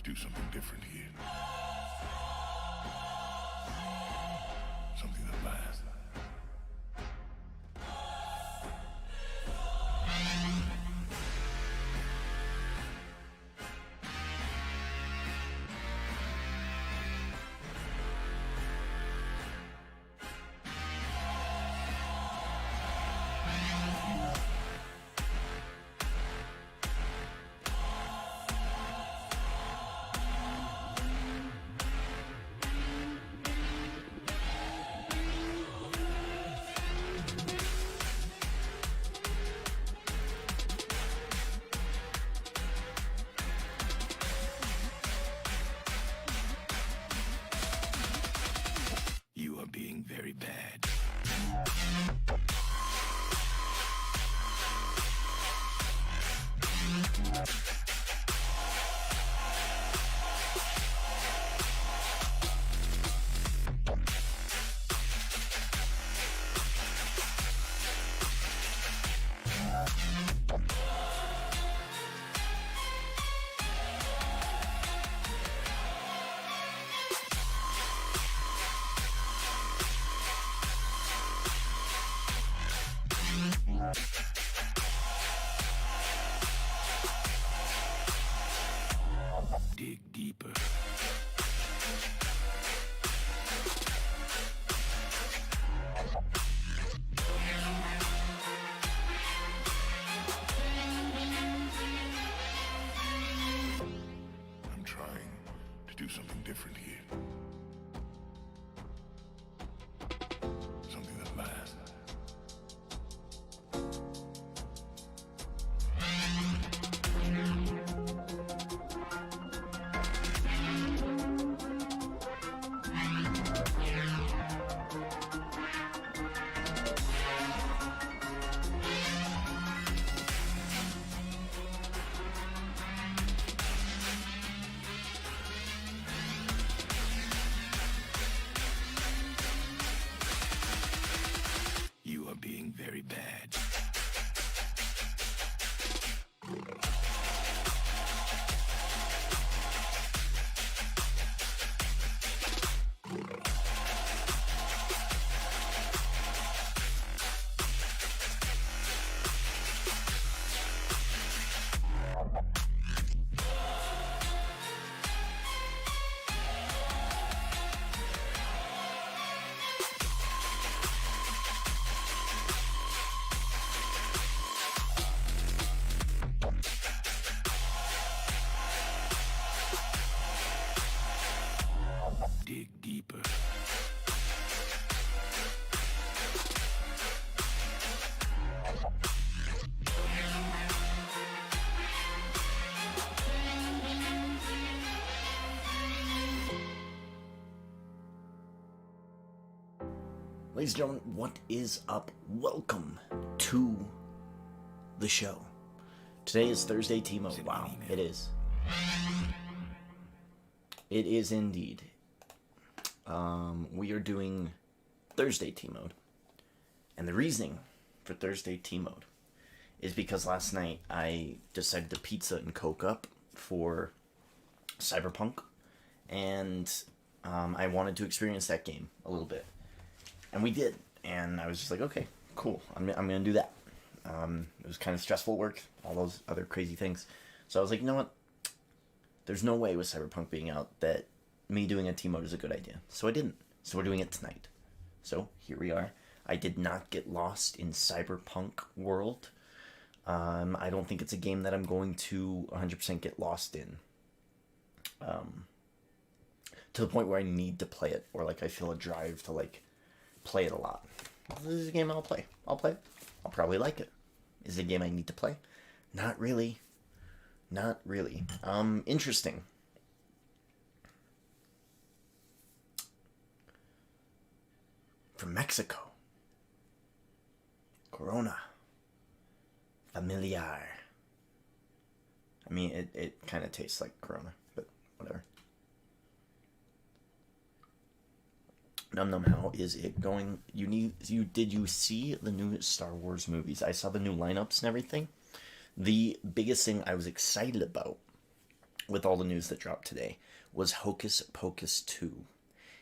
to do something different here. Something that lasts. You are being very bad. Dig deeper. I'm trying to do something different here. Something that lasts. You are being very bad. Dig deeper. Ladies and gentlemen, what is up? Welcome to the show. Today is Thursday T-Mode. Wow, it is. It is indeed. We are doing Thursday T-Mode. And the reasoning for Thursday T-Mode is because last night I decided to pizza and Coke up for Cyberpunk. And I wanted to experience that game a little bit. And we did. And I was just like, okay, cool. I'm going to do that. It was kind of stressful work, all those other crazy things. So I was like, you know what? There's no way with Cyberpunk being out that me doing a T-Mode is a good idea. So I didn't. So we're doing it tonight. So here we are. I did not get lost in Cyberpunk world. I don't think it's a game that I'm going to 100% get lost in. To the point where I need to play it. Or like I feel a drive to like play it a lot. This is a game I'll play. I'll play it. I'll probably like it. Is it a game I need to play? Not really. Not really. Interesting. From Mexico. Corona. Familiar. I mean, it kind of tastes like Corona, but whatever. Num how is it going? Did you see the new Star Wars movies? I saw the new lineups and everything. The biggest thing I was excited about with all the news that dropped today was Hocus Pocus 2.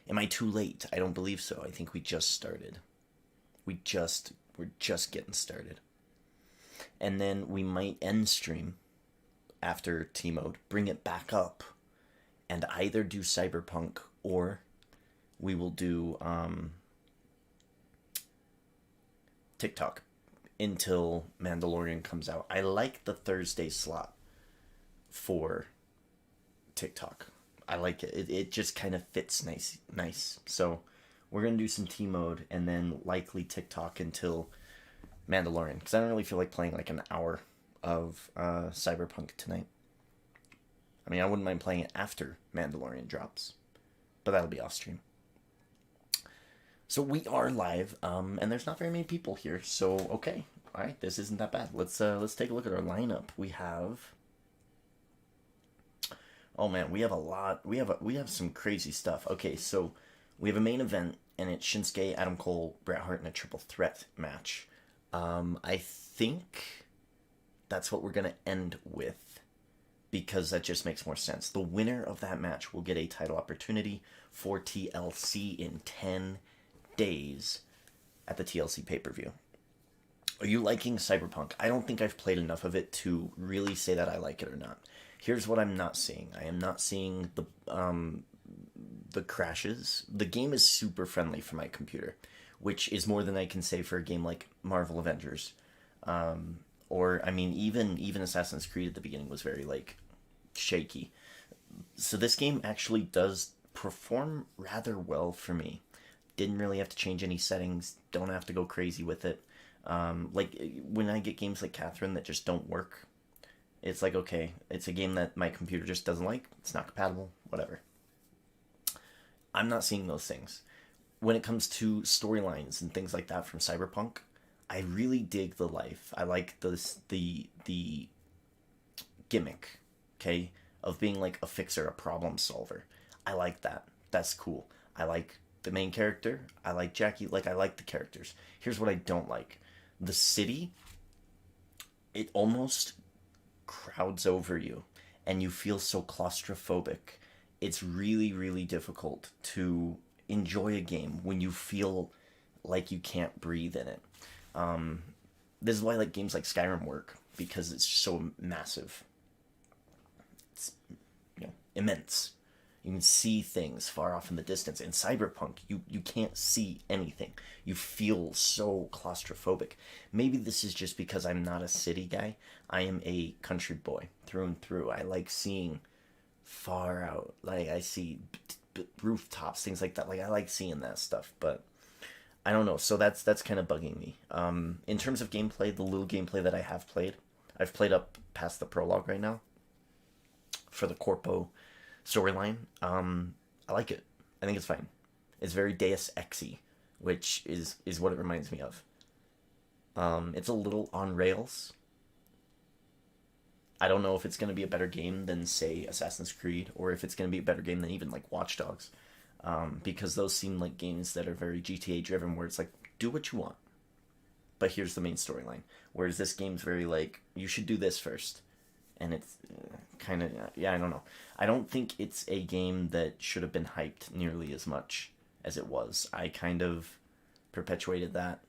Am I too late? I don't believe so. I think we just started. We're just getting started. And then we might end stream after T-Mode, bring it back up, and either do Cyberpunk or we will do TikTok until Mandalorian comes out. I like the Thursday slot for TikTok. I like it. It just kind of fits nice. So we're going to do some T-Mode and then likely TikTok until Mandalorian. Because I don't really feel like playing like an hour of Cyberpunk tonight. I mean, I wouldn't mind playing it after Mandalorian drops. But that'll be off stream. So we are live, and there's not very many people here. So, okay. Alright, this isn't that bad. Let's take a look at our lineup. We have... Oh man, we have a lot. We have some crazy stuff. Okay, so we have a main event, and it's Shinsuke, Adam Cole, Bret Hart in a triple threat match. I think that's what we're gonna end with, because that just makes more sense. The winner of that match will get a title opportunity for TLC in 10 days at the TLC pay-per-view. Are you liking Cyberpunk? I don't think I've played enough of it to really say that I like it or not. Here's what I'm not seeing. I am not seeing the crashes. The game is super friendly for my computer, which is more than I can say for a game like Marvel Avengers. Or, I mean, even Assassin's Creed at the beginning was very, like, shaky. So this game actually does perform rather well for me. Didn't really have to change any settings. Don't have to go crazy with it. Like, when I get games like Catherine that just don't work, it's like, okay, it's a game that my computer just doesn't like. It's not compatible, whatever. I'm not seeing those things. When it comes to storylines and things like that from Cyberpunk, I really dig the life. I like the gimmick, okay, of being like a fixer, a problem solver. I like that. That's cool. I like the main character. I like Jackie. Like, I like the characters. Here's what I don't like. The city, it almost crowds over you, and you feel so claustrophobic. It's really, really difficult to enjoy a game when you feel like you can't breathe in it. This is why like games like Skyrim work, because it's so massive. It's, immense. You can see things far off in the distance. In Cyberpunk, you can't see anything. You feel so claustrophobic. Maybe this is just because I'm not a city guy. I am a country boy through and through. I like seeing far out. Like, I see rooftops, things like that. Like, I like seeing that stuff, but I don't know. So that's kind of bugging me. In terms of gameplay, the little gameplay that I have played, I've played up past the prologue right now for the Corpo storyline. I like it. I think it's fine. It's very Deus Ex-y, which is what it reminds me of. It's a little on rails. I don't know if it's going to be a better game than, say, Assassin's Creed, or if it's going to be a better game than even, like, Watch Dogs. Because those seem like games that are very GTA-driven, where it's like, do what you want, but here's the main storyline. Whereas this game's very like, you should do this first. And it's kind of, I don't know. I don't think it's a game that should have been hyped nearly as much as it was. I kind of perpetuated that.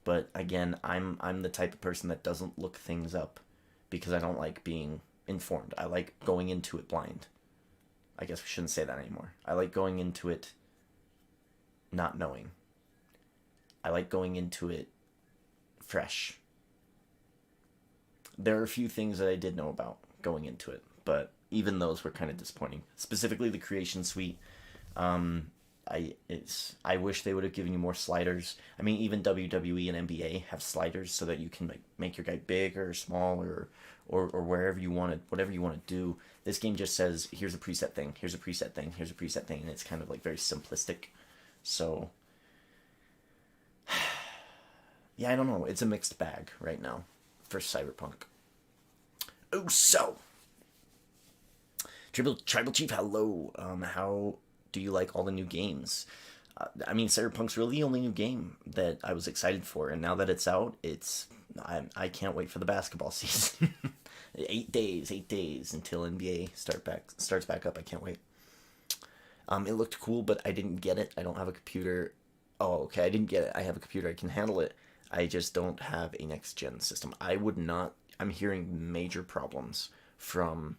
But again, I'm the type of person that doesn't look things up because I don't like being informed. I like going into it blind. I guess we shouldn't say that anymore. I like going into it not knowing. I like going into it fresh. There are a few things that I did know about going into it, but even those were kind of disappointing. Specifically the creation suite. I wish they would have given you more sliders. I mean, even WWE and NBA have sliders so that you can like make your guy big or small or wherever you want it, whatever you want to do. This game just says, here's a preset thing, here's a preset thing, here's a preset thing, and it's kind of like very simplistic. So, yeah, I don't know. It's a mixed bag right now for Cyberpunk. Oh, so Tribal Chief, hello. How do you like all the new games? I mean, Cyberpunk's really the only new game that I was excited for, and now that it's out, I can't wait for the basketball season. 8 days until NBA starts back up. I can't wait. It looked cool, but I didn't get it. I don't have a computer. Oh, okay, I didn't get it. I have a computer. I can handle it. I just don't have a next-gen system. I would not... I'm hearing major problems from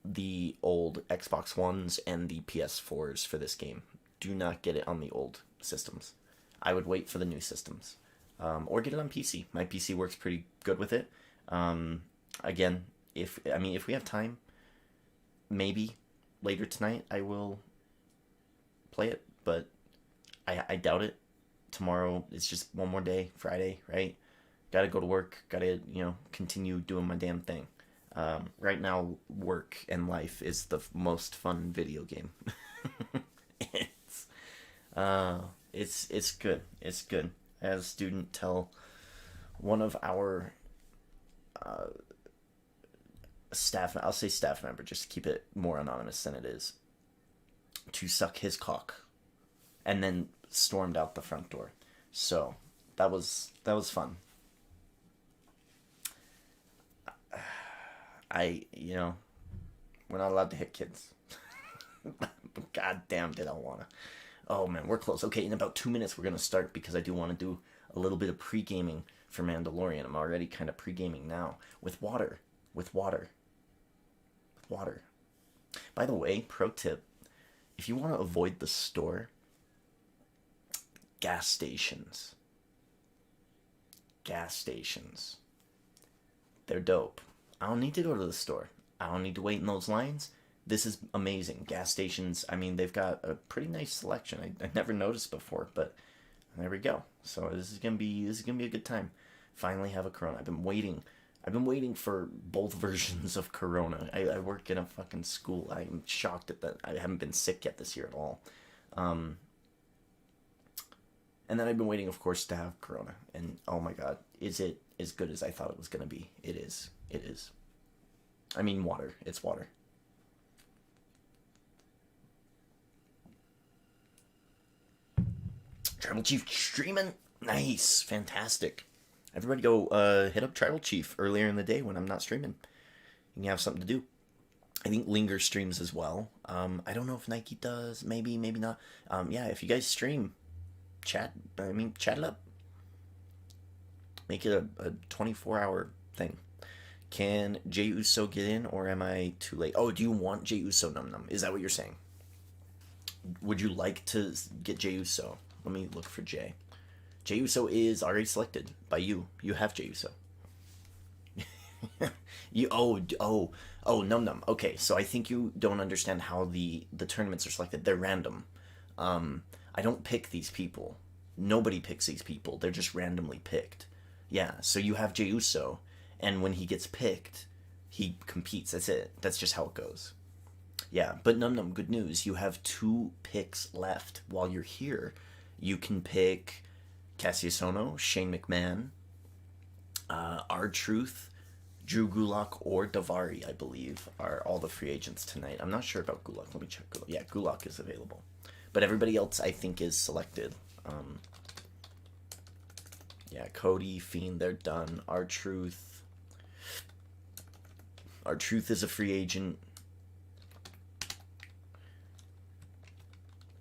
the old Xbox Ones and the PS4s for this game. Do not get it on the old systems. I would wait for the new systems. Or get it on PC. My PC works pretty good with it. Again, if we have time, maybe later tonight I will play it, but I doubt it. Tomorrow is just one more day, Friday, right? Gotta go to work, gotta, continue doing my damn thing. Right now, work and life is the most fun video game. It's good. It's good. As a student, tell one of our I'll say staff member, just to keep it more anonymous than it is, to suck his cock, and then stormed out the front door. So that was fun. We're not allowed to hit kids. God damn, did I wanna. Oh man, we're close. Okay, in about 2 minutes we're gonna start, because I do want to do a little bit of pre-gaming for Mandalorian. I'm already kind of pre-gaming now with water. By the way, pro tip, if you want to avoid the store, gas stations. They're dope. I don't need to go to the store. I don't need to wait in those lines. This is amazing. Gas stations, I mean, they've got a pretty nice selection. I never noticed before, but there we go. So this is gonna be a good time. Finally have a Corona. I've been waiting for both versions of Corona. I work in a fucking school. I'm shocked at that. I haven't been sick yet this year at all. And then I've been waiting, of course, to have Corona. And oh my god, is it as good as I thought it was gonna be? It is. I mean, water. It's water. Tribal Chief streaming. Nice. Fantastic. Everybody go hit up Tribal Chief earlier in the day when I'm not streaming. You can have something to do. I think Linger streams as well. I don't know if Nike does. Maybe not. Yeah, if you guys stream, chat it up. Make it a 24-hour thing. Can Jey Uso get in, or am I too late? Oh, do you want Jey Uso, Num Num? Is that what you're saying? Would you like to get Jey Uso? Let me look for Jey. Jey Uso is already selected by you. You have Jey Uso. Num Num. Okay, so I think you don't understand how the tournaments are selected. They're random. I don't pick these people. Nobody picks these people. They're just randomly picked. Yeah, so you have Jey Uso, and when he gets picked, he competes. That's it. That's just how it goes. Yeah, but Num Num, good news. You have 2 picks left. While you're here, you can pick Cassius Ohno, Shane McMahon, R-Truth, Drew Gulak, or Davari, I believe, are all the free agents tonight. I'm not sure about Gulak. Let me check Gulak. Yeah, Gulak is available. But everybody else, I think, is selected. Yeah, Cody, Fiend, they're done. R-Truth is a free agent.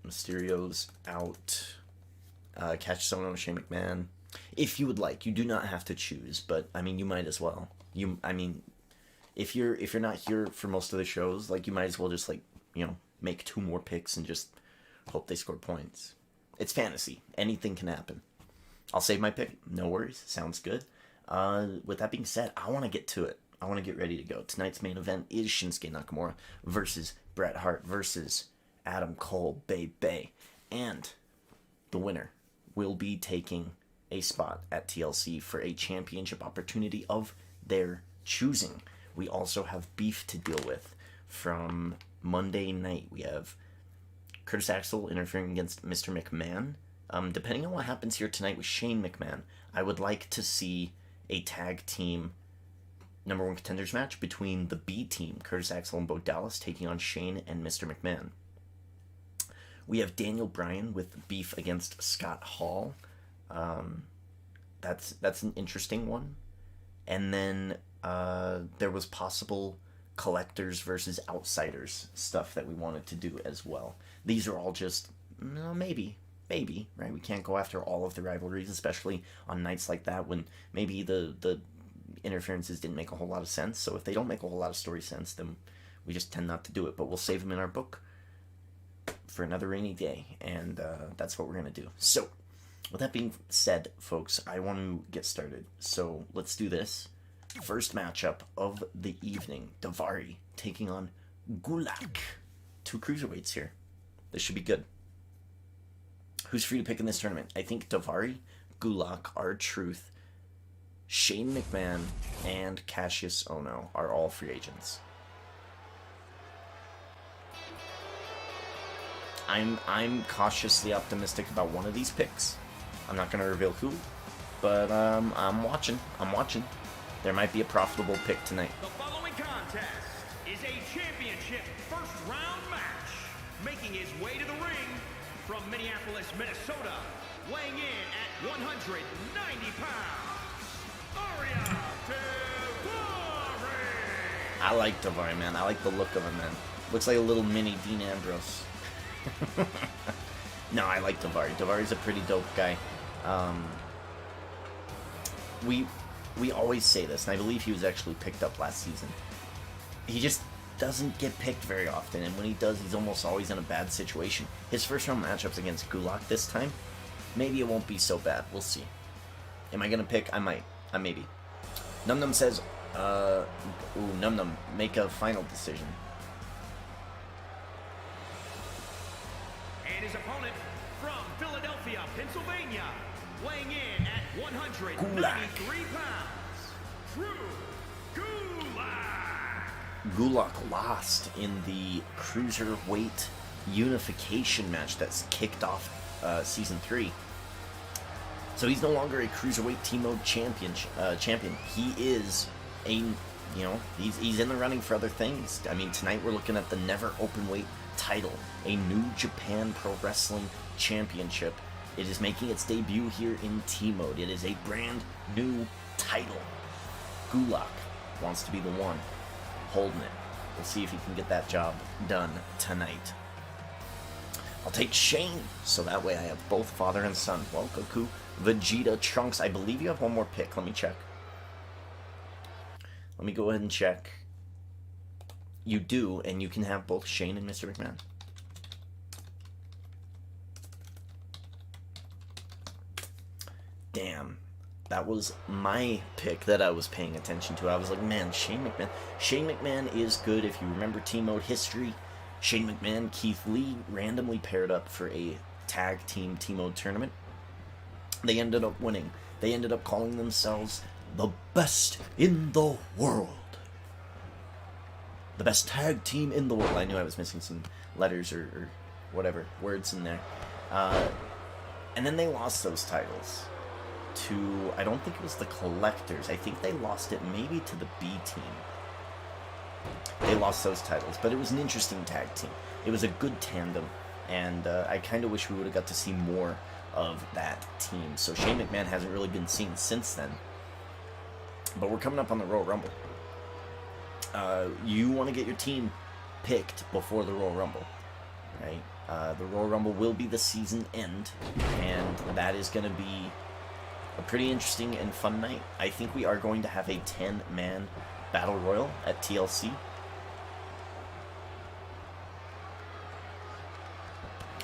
Mysterio's out. Catch someone on Shane McMahon. If you would like, you do not have to choose, but I mean, you might as well. If you're not here for most of the shows, like, you might as well just, like, make 2 more picks and just hope they score points. It's fantasy. Anything can happen. I'll save my pick. No worries. Sounds good. With that being said, I want to get to it. I want to get ready to go. Tonight's main event is Shinsuke Nakamura versus Bret Hart versus Adam Cole, baby. And the winner will be taking a spot at TLC for a championship opportunity of their choosing. We also have beef to deal with from Monday night. We have Curtis Axel interfering against Mr. McMahon. Depending on what happens here tonight with Shane McMahon, I would like to see a tag team #1 contenders match between the B team, Curtis Axel and Bo Dallas, taking on Shane and Mr. McMahon. We have Daniel Bryan with beef against Scott Hall. That's an interesting one. And then there was possible collectors versus outsiders stuff that we wanted to do as well. These are all just maybe, right? We can't go after all of the rivalries, especially on nights like that when maybe the interferences didn't make a whole lot of sense. So if they don't make a whole lot of story sense, then we just tend not to do it. But we'll save them in our book for another rainy day, and that's what we're going to do. So, with that being said, folks, I want to get started. So, let's do this. First matchup of the evening. Davari taking on Gulak. 2 cruiserweights here. This should be good. Who's free to pick in this tournament? I think Davari, Gulak, R-Truth, Shane McMahon, and Cassius Ohno are all free agents. I'm cautiously optimistic about one of these picks. I'm not going to reveal who, but I'm watching. There might be a profitable pick tonight. The following contest is a championship first round match. Making his way to the ring from Minneapolis, Minnesota, weighing in at 190 pounds, Davari. I like Davari, man. I like the look of him, man. Looks like a little mini Dean Ambrose. No, I like Davari. Davari's a pretty dope guy. We always say this, and I believe he was actually picked up last season. He just doesn't get picked very often, and when he does, he's almost always in a bad situation. His first round matchups against Gulak this time, maybe it won't be so bad. We'll see. Am I gonna pick? I might. Maybe. Num Num says, Num Num, make a final decision. And his opponent from Philadelphia, Pennsylvania, weighing in at 193 pounds, Drew Gulak. Gulak lost in the cruiserweight unification match that's kicked off season 3. So he's no longer a cruiserweight team mode champion. He is he's in the running for other things. I mean, tonight we're looking at the never openweight title, a New Japan Pro Wrestling Championship. It is making its debut here in T-Mode. It is a brand new title. Gulak wants to be the one holding it. We'll see if he can get that job done tonight. I'll take Shane, so that way I have both father and son. Well, Goku, Vegeta, Trunks, I believe you have one more pick. Let me check. Let me go ahead and check. You do, and you can have both Shane and Mr. McMahon. Damn. That was my pick that I was paying attention to. I was like, man, Shane McMahon. Shane McMahon is good if you remember T-Mode history. Shane McMahon, Keith Lee randomly paired up for a tag team T-Mode tournament. They ended up winning. They ended up calling themselves the best in the world. The best tag team in the world. I knew I was missing some letters or whatever, words in there. And then they lost those titles to, I don't think it was the Collectors. I think they lost it maybe to the B team. They lost those titles, but it was an interesting tag team. It was a good tandem, and I kind of wish we would have got to see more of that team. So Shane McMahon hasn't really been seen since then. But we're coming up on the Royal Rumble. You want to get your team picked before the Royal Rumble, right? The Royal Rumble will be the season end, and that is going to be a pretty interesting and fun night. I think we are going to have a 10-man Battle Royal at TLC.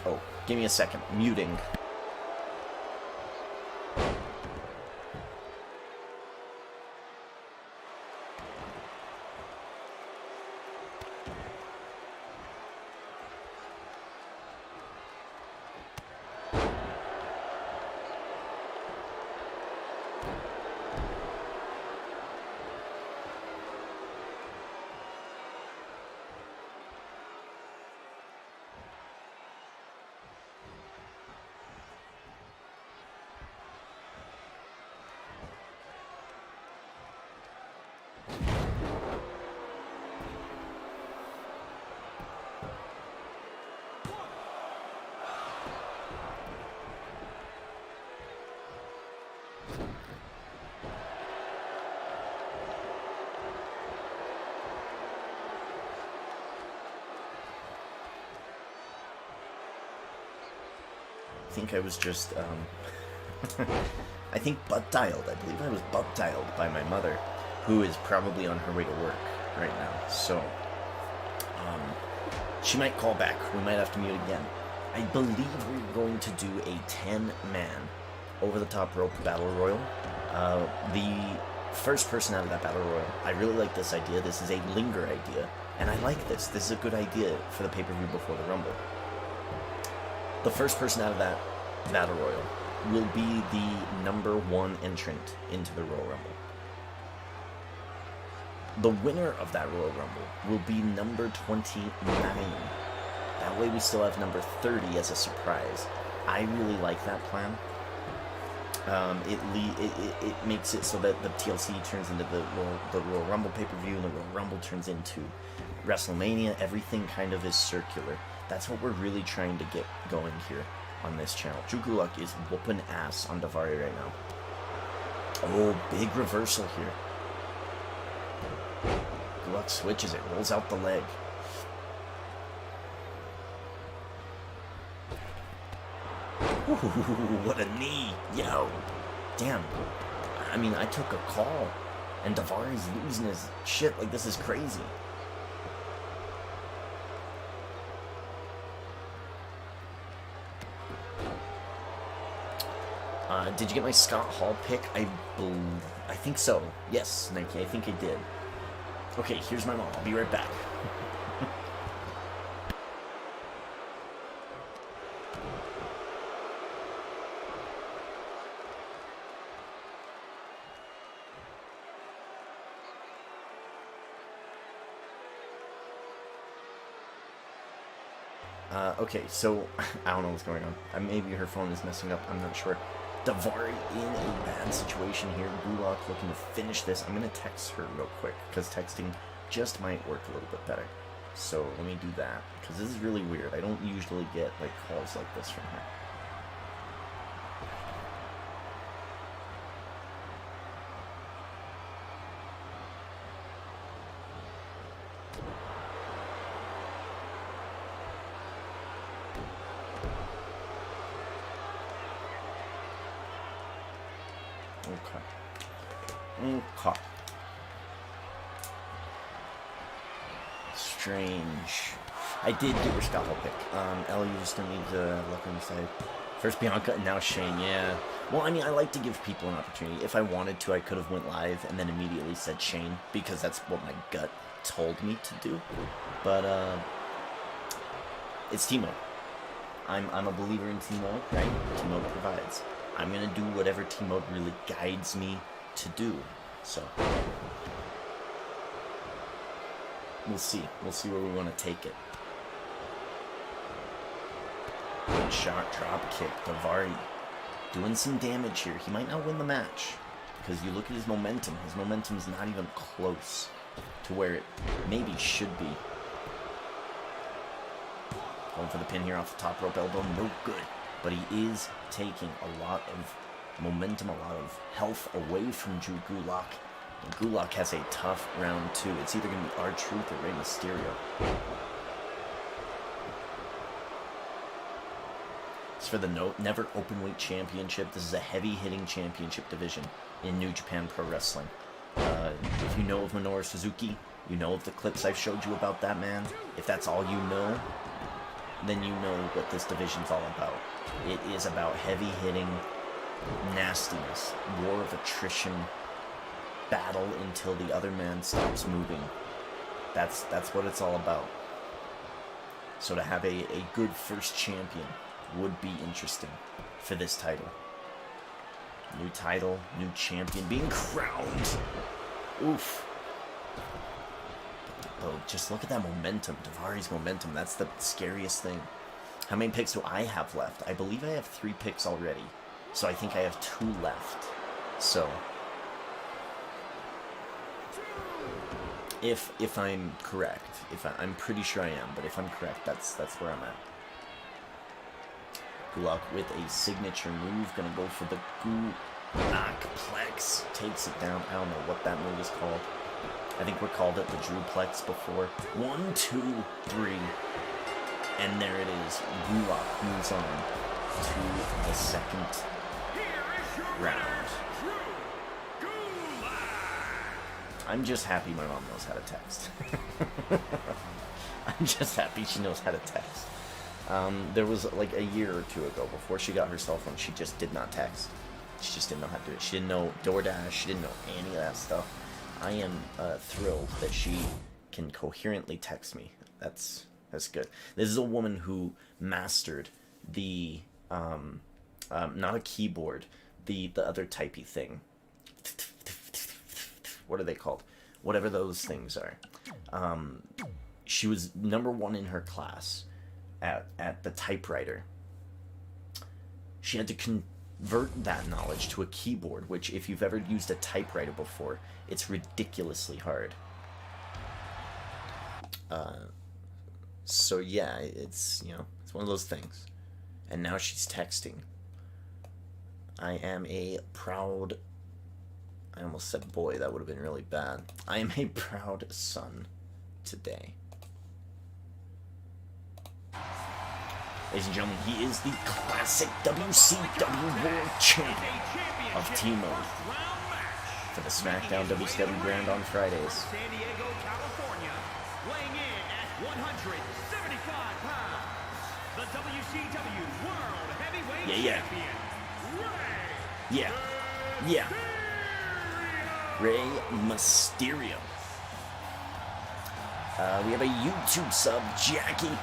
Oh, give me a second. Muting. think I was just, I think butt-dialed. I believe I was butt-dialed by my mother, who is probably on her way to work right now. So, she might call back. We might have to mute again. I believe we're going to do a 10-man over-the-top rope battle royal. The first person out of that battle royal, I really like this idea. This is a linger idea, and I like this. This is a good idea for the pay-per-view before the Rumble. The first person out of that battle royal will be the number 1 entrant into the Royal Rumble. The winner of that Royal Rumble will be number 29. That way we still have number 30 as a surprise. I really like that plan. It makes it so that the TLC turns into the Royal Rumble pay-per-view, and the Royal Rumble turns into WrestleMania. Everything kind of is circular. That's what we're really trying to get going here on this channel. Drew Gulak is whooping ass on Davari right now. Oh, big reversal here. Gulak switches it, rolls out the leg. Ooh, what a knee. Yo. Damn. I mean, I took a call, and Davari's losing his shit. Like, this is crazy. Did you get my Scott Hall pick? I think so. Yes, Nike, I think I did. Okay, here's my mom. I'll be right back. Okay, so, I don't know what's going on. Maybe her phone is messing up, I'm not sure. Davari in a bad situation here. Gulak looking to finish this. I'm going to text her real quick, because texting just might work a little bit better. So, let me do that, because this is really weird. I don't usually get, like, calls like this from her. Okay. Strange. I did get your Scott Hall pick. Ellie, you just don't need to look on the side. First Bianca, and now Shane, yeah. Well, I mean, I like to give people an opportunity. If I wanted to, I could have went live and then immediately said Shane, because that's what my gut told me to do. But, it's team mode. I'm a believer in team mode, right? Team mode provides. I'm gonna do whatever team mode really guides me to do. So we'll see. We'll see where we want to take it. Good shot, drop kick. Davari doing some damage here. He might not win the match, because you look at his momentum. His momentum's not even close to where it maybe should be. Going for the pin here off the top rope elbow. No good. But he is taking a lot of momentum, a lot of health away from Drew Gulak. And Gulak has a tough round 2. It's either going to be R-Truth or Rey Mysterio. It's for the Never Openweight Championship. This is a heavy-hitting championship division in New Japan Pro Wrestling. If you know of Minoru Suzuki, you know of the clips I've showed you about that man. If that's all you know, then you know what this division's all about. It is about heavy-hitting nastiness, war of attrition, battle until the other man stops moving. That's what it's all about. So to have a good first champion would be interesting for this title. New title, new champion being crowned. Oof. Oh, just look at that momentum. Davari's momentum. That's the scariest thing. How many picks do I have left? I believe I have 3 picks already. So I think I have 2 left. So if I'm correct, I'm pretty sure I am, but if I'm correct, that's where I'm at. Gulak with a signature move, gonna go for the Gulak Plex. Takes it down. I don't know what that move is called. I think we called it the Drewplex before. 1, 2, 3. And there it is. Gulak moves on. to the second round. I'm just happy my mom knows how to text. I'm just happy she knows how to text. There was like a year or two ago, before she got her cell phone, she just did not text. She just didn't know how to do it. She didn't know DoorDash. She didn't know any of that stuff. I am thrilled that she can coherently text me. That's good. This is a woman who mastered the not a keyboard, the other typey thing. What are they called? Whatever those things are. She was #1 in her class at the typewriter. She had to convert that knowledge to a keyboard, which, if you've ever used a typewriter before, it's ridiculously hard. So yeah, it's, you know, it's one of those things. And now she's texting. I am a proud... I almost said boy, that would have been really bad. I am a proud son today. Ladies and gentlemen, he is the classic WCW World Champion of Team Mode for the SmackDown WCW brand on Fridays. San Diego, California, weighing in at 175 pounds, the WCW World Heavyweight Champion, Rey Mysterio. We have a YouTube sub, Jackie.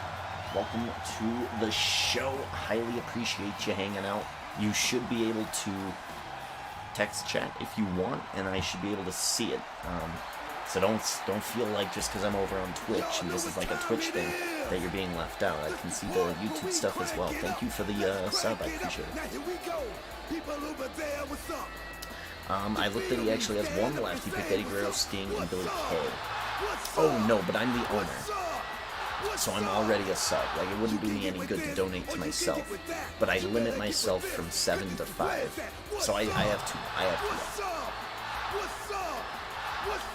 Welcome to the show. Highly appreciate you hanging out. You should be able to text chat if you want, and I should be able to see it. So don't feel like just because I'm over on Twitch and this is like a Twitch thing that you're being left out. I can see the YouTube stuff as well. Thank you for the sub. I appreciate it. I looked that he actually has one left. He picked Eddie Guerrero, Sting, and Billy Kay. Oh no, but I'm the owner. So I'm already a sub. Like, it wouldn't do me any good to donate to myself. But I limit myself from 7 to 5. So I have to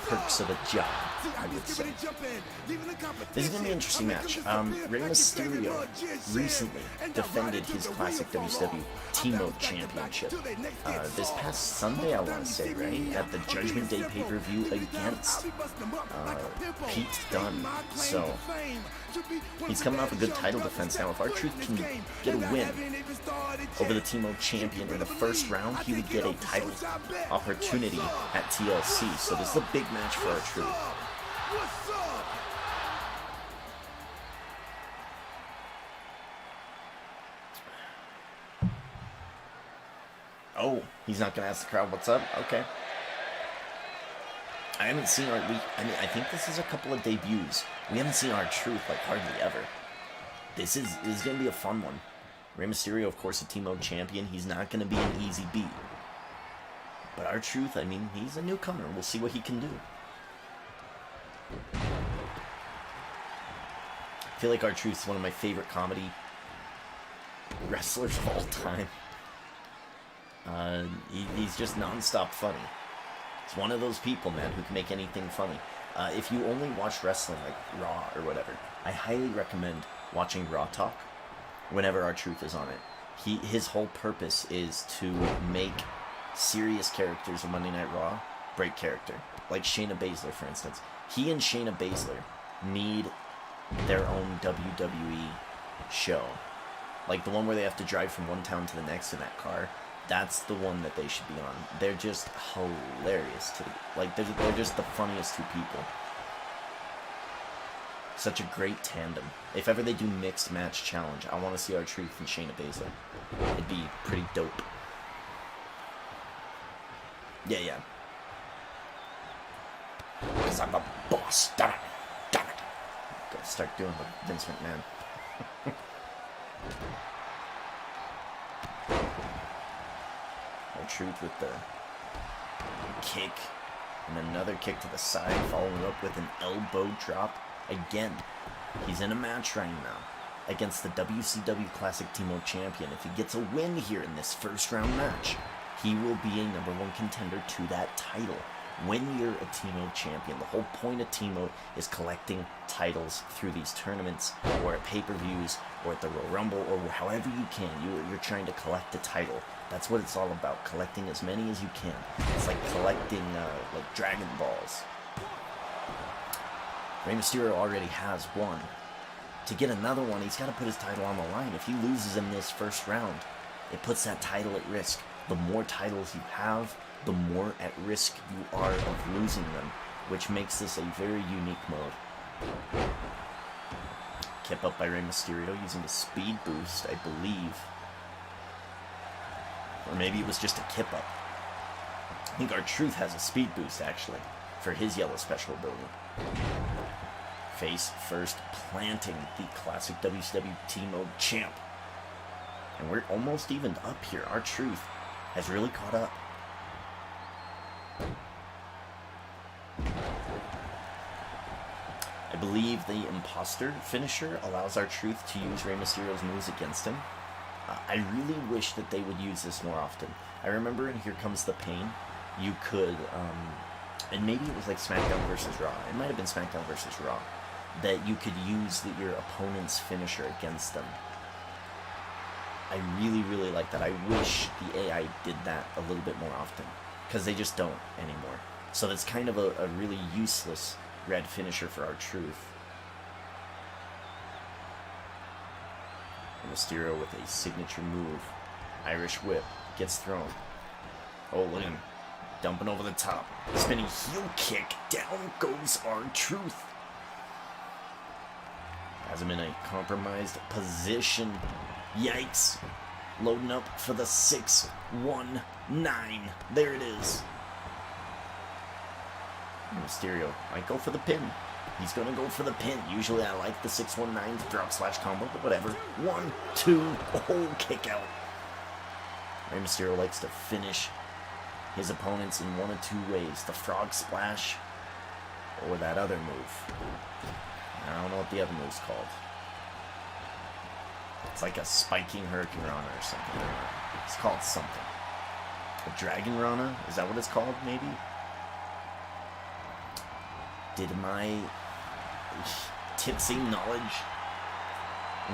perks of a job, I would say. This is going to be an interesting match. Rey Mysterio recently defended his classic WCW Team Mode Championship this past Sunday, I want to say, right? At the Judgment Day pay-per-view against Pete Dunne. So he's coming off a good title defense now. If R-Truth can get a win over the Team Mode Champion in the first round, he would get a title opportunity at TLC. So this is a big match for R-Truth. Oh, he's not going to ask the crowd what's up? Okay. I haven't seen I think this is a couple of debuts. We haven't seen R-Truth like hardly ever. This is going to be a fun one. Rey Mysterio, of course, a Team Mode champion. He's not going to be an easy beat. But R-Truth, I mean, he's a newcomer. We'll see what he can do. I feel like R-Truth is one of my favorite comedy wrestlers of all time. He's just non-stop funny. It's one of those people, man, who can make anything funny. If you only watch wrestling, like Raw or whatever, I highly recommend watching Raw Talk whenever R-Truth is on it. His whole purpose is to make serious characters of Monday Night Raw break character. Like Shayna Baszler, for instance. He and Shayna Baszler need their own WWE show. Like the one where they have to drive from one town to the next in that car. That's the one that they should be on. They're just hilarious. They're just the funniest two people. Such a great tandem. If ever they do mixed match challenge, I want to see R-Truth and Shayna Baszler. It'd be pretty dope. Yeah. Because I'm the boss. Damn it. Gotta start doing the Vince McMahon. R-Truth with the kick. And another kick to the side, following up with an elbow drop. Again, he's in a match right now against the WCW Classic Team Mode Champion. If he gets a win here in this first round match, he will be a #1 contender to that title. When you're a Team Mode champion, the whole point of Team Mode is collecting titles through these tournaments, or at pay-per-views, or at the Royal Rumble, or however you can. You're trying to collect a title. That's what it's all about, collecting as many as you can. It's like collecting like Dragon Balls. Rey Mysterio already has one. To get another one, he's got to put his title on the line. If he loses in this first round, it puts that title at risk. The more titles you have, the more at risk you are of losing them, which makes this a very unique mode. Kept up by Rey Mysterio using a speed boost, I believe. Or maybe it was just a kip up. I think R-Truth has a speed boost, actually, for his yellow special ability. Face first, planting the classic WCW Team Mode champ. And we're almost evened up here. R-Truth has really caught up. I believe the imposter finisher allows R-Truth to use Rey Mysterio's moves against him. I really wish that they would use this more often. I remember in Here Comes the Pain, you could, and maybe it was like SmackDown vs. Raw. It might have been SmackDown vs. Raw. That you could use your opponent's finisher against them. I really, really like that. I wish the AI did that a little bit more often. Because they just don't anymore. So that's kind of a really useless red finisher for R-Truth. Mysterio with a signature move. Irish Whip. Gets thrown. Oh, look at him. Dumping over the top. Spinning heel kick. Down goes R-Truth. Has him in a compromised position. Yikes. Loading up for the 6-1-9. There it is. Mysterio might go for the pin. He's going to go for the pin. Usually I like the 619 drop slash combo, but whatever. 1, 2, oh, kick out. Rey Mysterio likes to finish his opponents in one of two ways. The frog splash or that other move. I don't know what the other move's called. It's like a spiking Hurricane Rana or something. It's called something. A Dragon Rana? Is that what it's called, maybe? Did my tipsy knowledge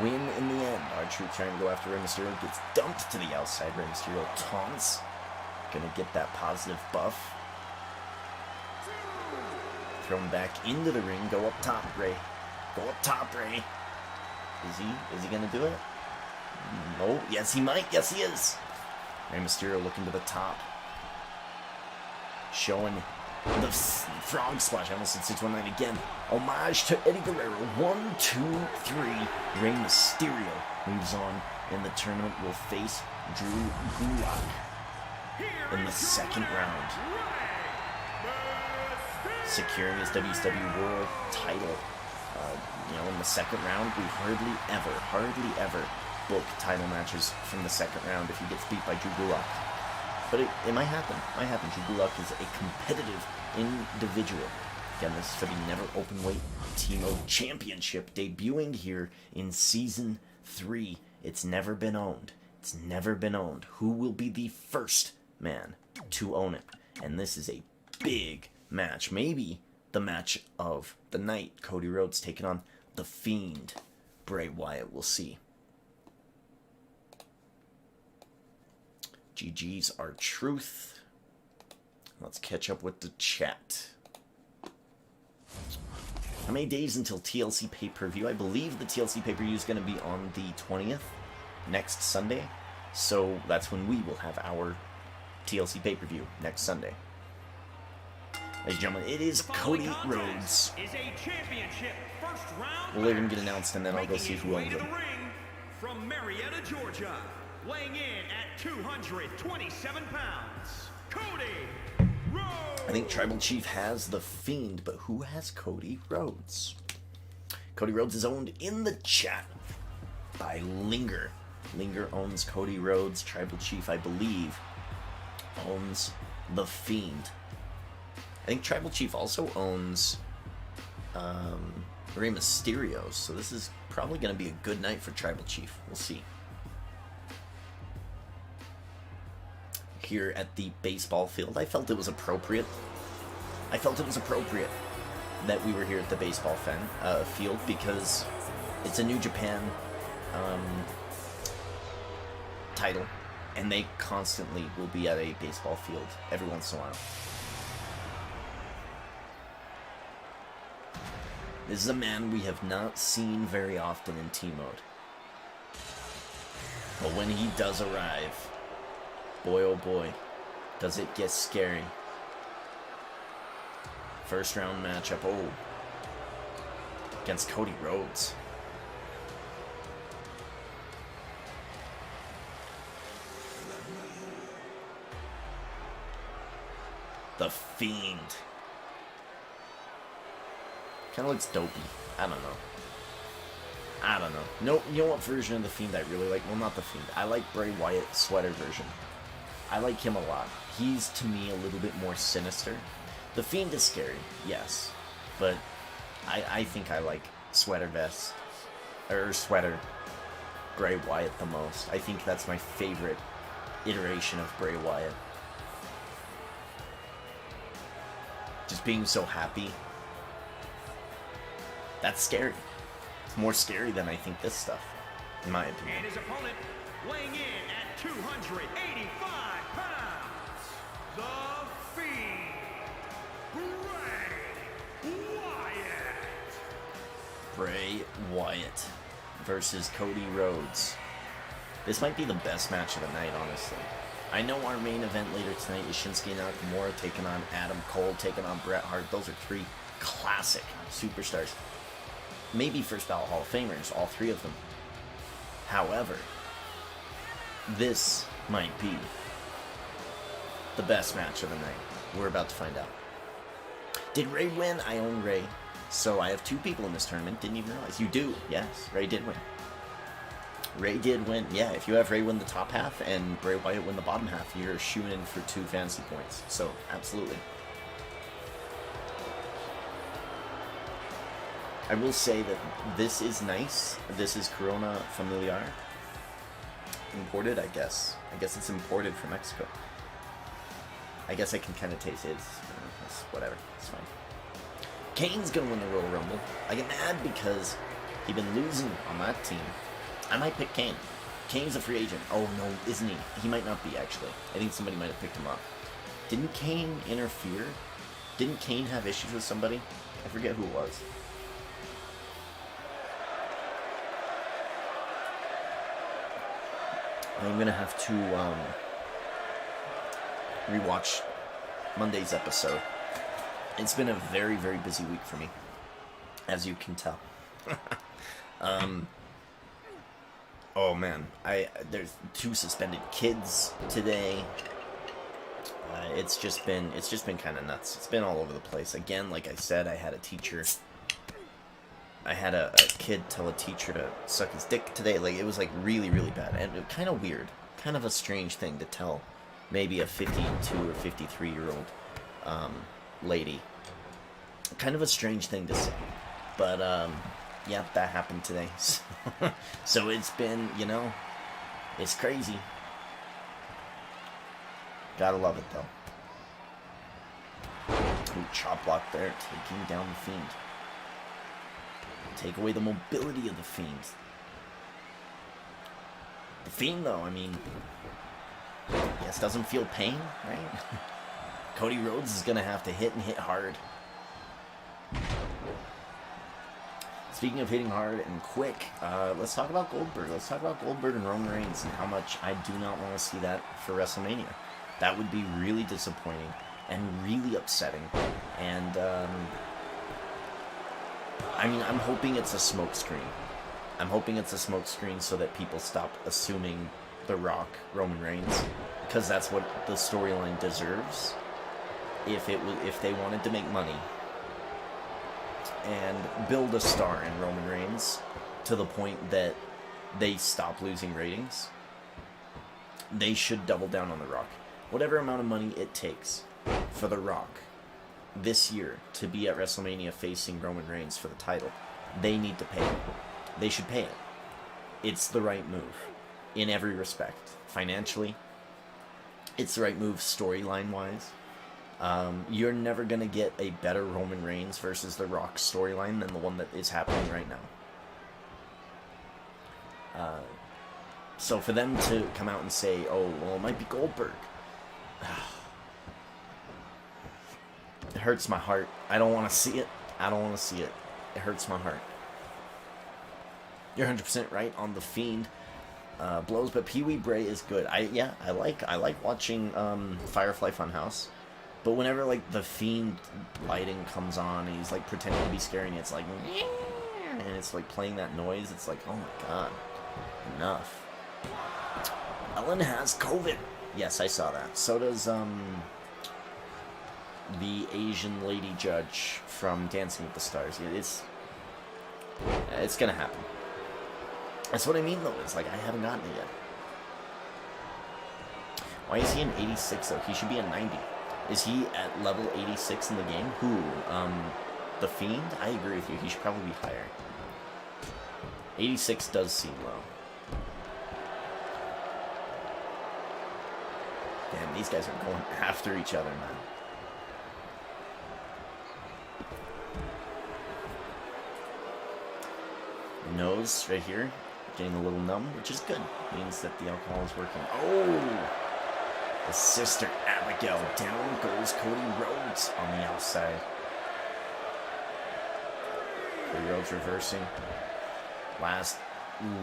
win in the end? R-Truth trying to go after Rey Mysterio. Gets dumped to the outside. Rey Mysterio taunts. Gonna get that positive buff. Thrown back into the ring. Go up top, Rey. Go up top, Rey. Is he gonna do it? No. Yes, he might. Yes, he is. Rey Mysterio looking to the top. Showing the frog splash. I almost said 619 again. Homage to Eddie Guerrero. 1, 2, 3. Rey Mysterio moves on in the tournament. Will face Drew Gulak in the second round, securing his WCW World title. In the second round, we hardly ever book title matches from the second round if he gets beat by Drew Gulak. But it might happen. Drew Gulak is a competitive individual. Again, this is for the Never Openweight Team Mode Championship, debuting here in Season 3. It's never been owned. Who will be the first man to own it? And this is a big match. Maybe the match of the night. Cody Rhodes taking on the Fiend, Bray Wyatt. We'll see. GG's R-Truth. Let's catch up with the chat. How many days until TLC pay-per-view? I believe the TLC pay-per-view is going to be on the 20th, next Sunday. So that's when we will have our TLC pay-per-view, next Sunday. Ladies and gentlemen, it is Cody Rhodes. We'll let him get announced, and then I'll go see who owns him. From Marietta, Georgia, weighing in at 227 pounds, Cody Rhodes. I think Tribal Chief has the Fiend, but who has Cody Rhodes? Cody Rhodes is owned in the chat by Linger. Linger owns Cody Rhodes. Tribal Chief, I believe, owns the Fiend. I think Tribal Chief also owns Rey Mysterio, so this is probably going to be a good night for Tribal Chief. We'll see. Here at the baseball field, I felt it was appropriate I felt it was appropriate that we were here at the baseball field, because it's a New Japan title, and they constantly will be at a baseball field every once in a while. This is a man we have not seen very often in T-mode. But when he does arrive, boy oh boy, does it get scary. First round matchup, against Cody Rhodes. The Fiend. Kind of looks dopey. I don't know. No, you know what version of the Fiend I really like? Well, not the Fiend. I like Bray Wyatt's sweater version. I like him a lot. He's, to me, a little bit more sinister. The Fiend is scary, yes. But I think I like sweater Bray Wyatt the most. I think that's my favorite iteration of Bray Wyatt. Just being so happy. That's scary. It's more scary than I think this stuff, in my opinion. And his opponent, weighing in at 285 pounds, the Fiend, Rey Wyatt versus Cody Rhodes. This might be the best match of the night, honestly. I know our main event later tonight is Shinsuke Nakamura taking on Adam Cole, taking on Bret Hart. Those are three classic superstars. Maybe first ballot Hall of Famers, all three of them. However, this might be the best match of the night. We're about to find out. Did Rey win? I own Rey. So I have two people in this tournament. Didn't even realize. You do. Yes, Rey did win. Rey did win. Yeah, if you have Rey win the top half and Bray Wyatt win the bottom half, you're shooting in for 2 fantasy points. So, absolutely. I will say that this is nice. This is Corona Familiar. Imported, I guess. I guess it's imported from Mexico. I guess I can kind of taste it. It's whatever. It's fine. Kane's going to win the Royal Rumble. I get mad because he's been losing on that team. I might pick Kane. Kane's a free agent. Oh, no, isn't he? He might not be, actually. I think somebody might have picked him up. Didn't Kane interfere? Didn't Kane have issues with somebody? I forget who it was. I'm going to have to rewatch Monday's episode. It's been a very, very busy week for me, as you can tell. Oh man, there's 2 suspended kids today. It's just been kind of nuts. It's been all over the place. Again, like I said, I had a kid tell a teacher to suck his dick today. Like, it was like really, really bad, and kind of weird, kind of a strange thing to tell maybe a 52 or 53-year-old lady. Kind of a strange thing to say, but yeah, that happened today. So it's been, it's crazy. Gotta love it though. Ooh, chop block there, taking down the Fiend. Take away the mobility of the Fiend. The Fiend, though, I mean, yes, doesn't feel pain, right? Cody Rhodes is gonna have to hit and hit hard. Speaking of hitting hard and quick, let's talk about Goldberg. Let's talk about Goldberg and Roman Reigns and how much I do not want to see that for WrestleMania. That would be really disappointing and really upsetting. And, I mean, I'm hoping it's a smokescreen. I'm hoping it's a smokescreen so that people stop assuming The Rock, Roman Reigns, because that's what the storyline deserves. If they wanted to make money and build a star in Roman Reigns to the point that they stop losing ratings, they should double down on The Rock. Whatever amount of money it takes for The Rock this year to be at WrestleMania facing Roman Reigns for the title, they need to pay it. They should pay it. It's the right move in every respect. Financially, it's the right move storyline-wise. You're never going to get a better Roman Reigns versus The Rock storyline than the one that is happening right now. So for them to come out and say, oh, well, it might be Goldberg. It hurts my heart. I don't want to see it. I don't want to see it. It hurts my heart. You're 100% right on the Fiend blows, but Pee Wee Bray is good. I like watching Firefly Funhouse, but whenever like the Fiend lighting comes on and he's like pretending to be scaring, it's like, and it's like playing that noise. It's like, oh my god, enough. Ellen has COVID. Yes, I saw that. So does the Asian lady judge from Dancing with the Stars. It's gonna happen. That's what I mean, though. It's like, I haven't gotten it yet. Why is he an 86, though? He should be a 90. Is he at level 86 in the game? Who? The Fiend? I agree with you. He should probably be higher. 86 does seem low. Damn, these guys are going after each other, man. Nose right here, getting a little numb, which is good. Means that the alcohol is working. Oh! The Sister Abigail. Down goes Cody Rhodes on the outside. Cody Rhodes reversing. Last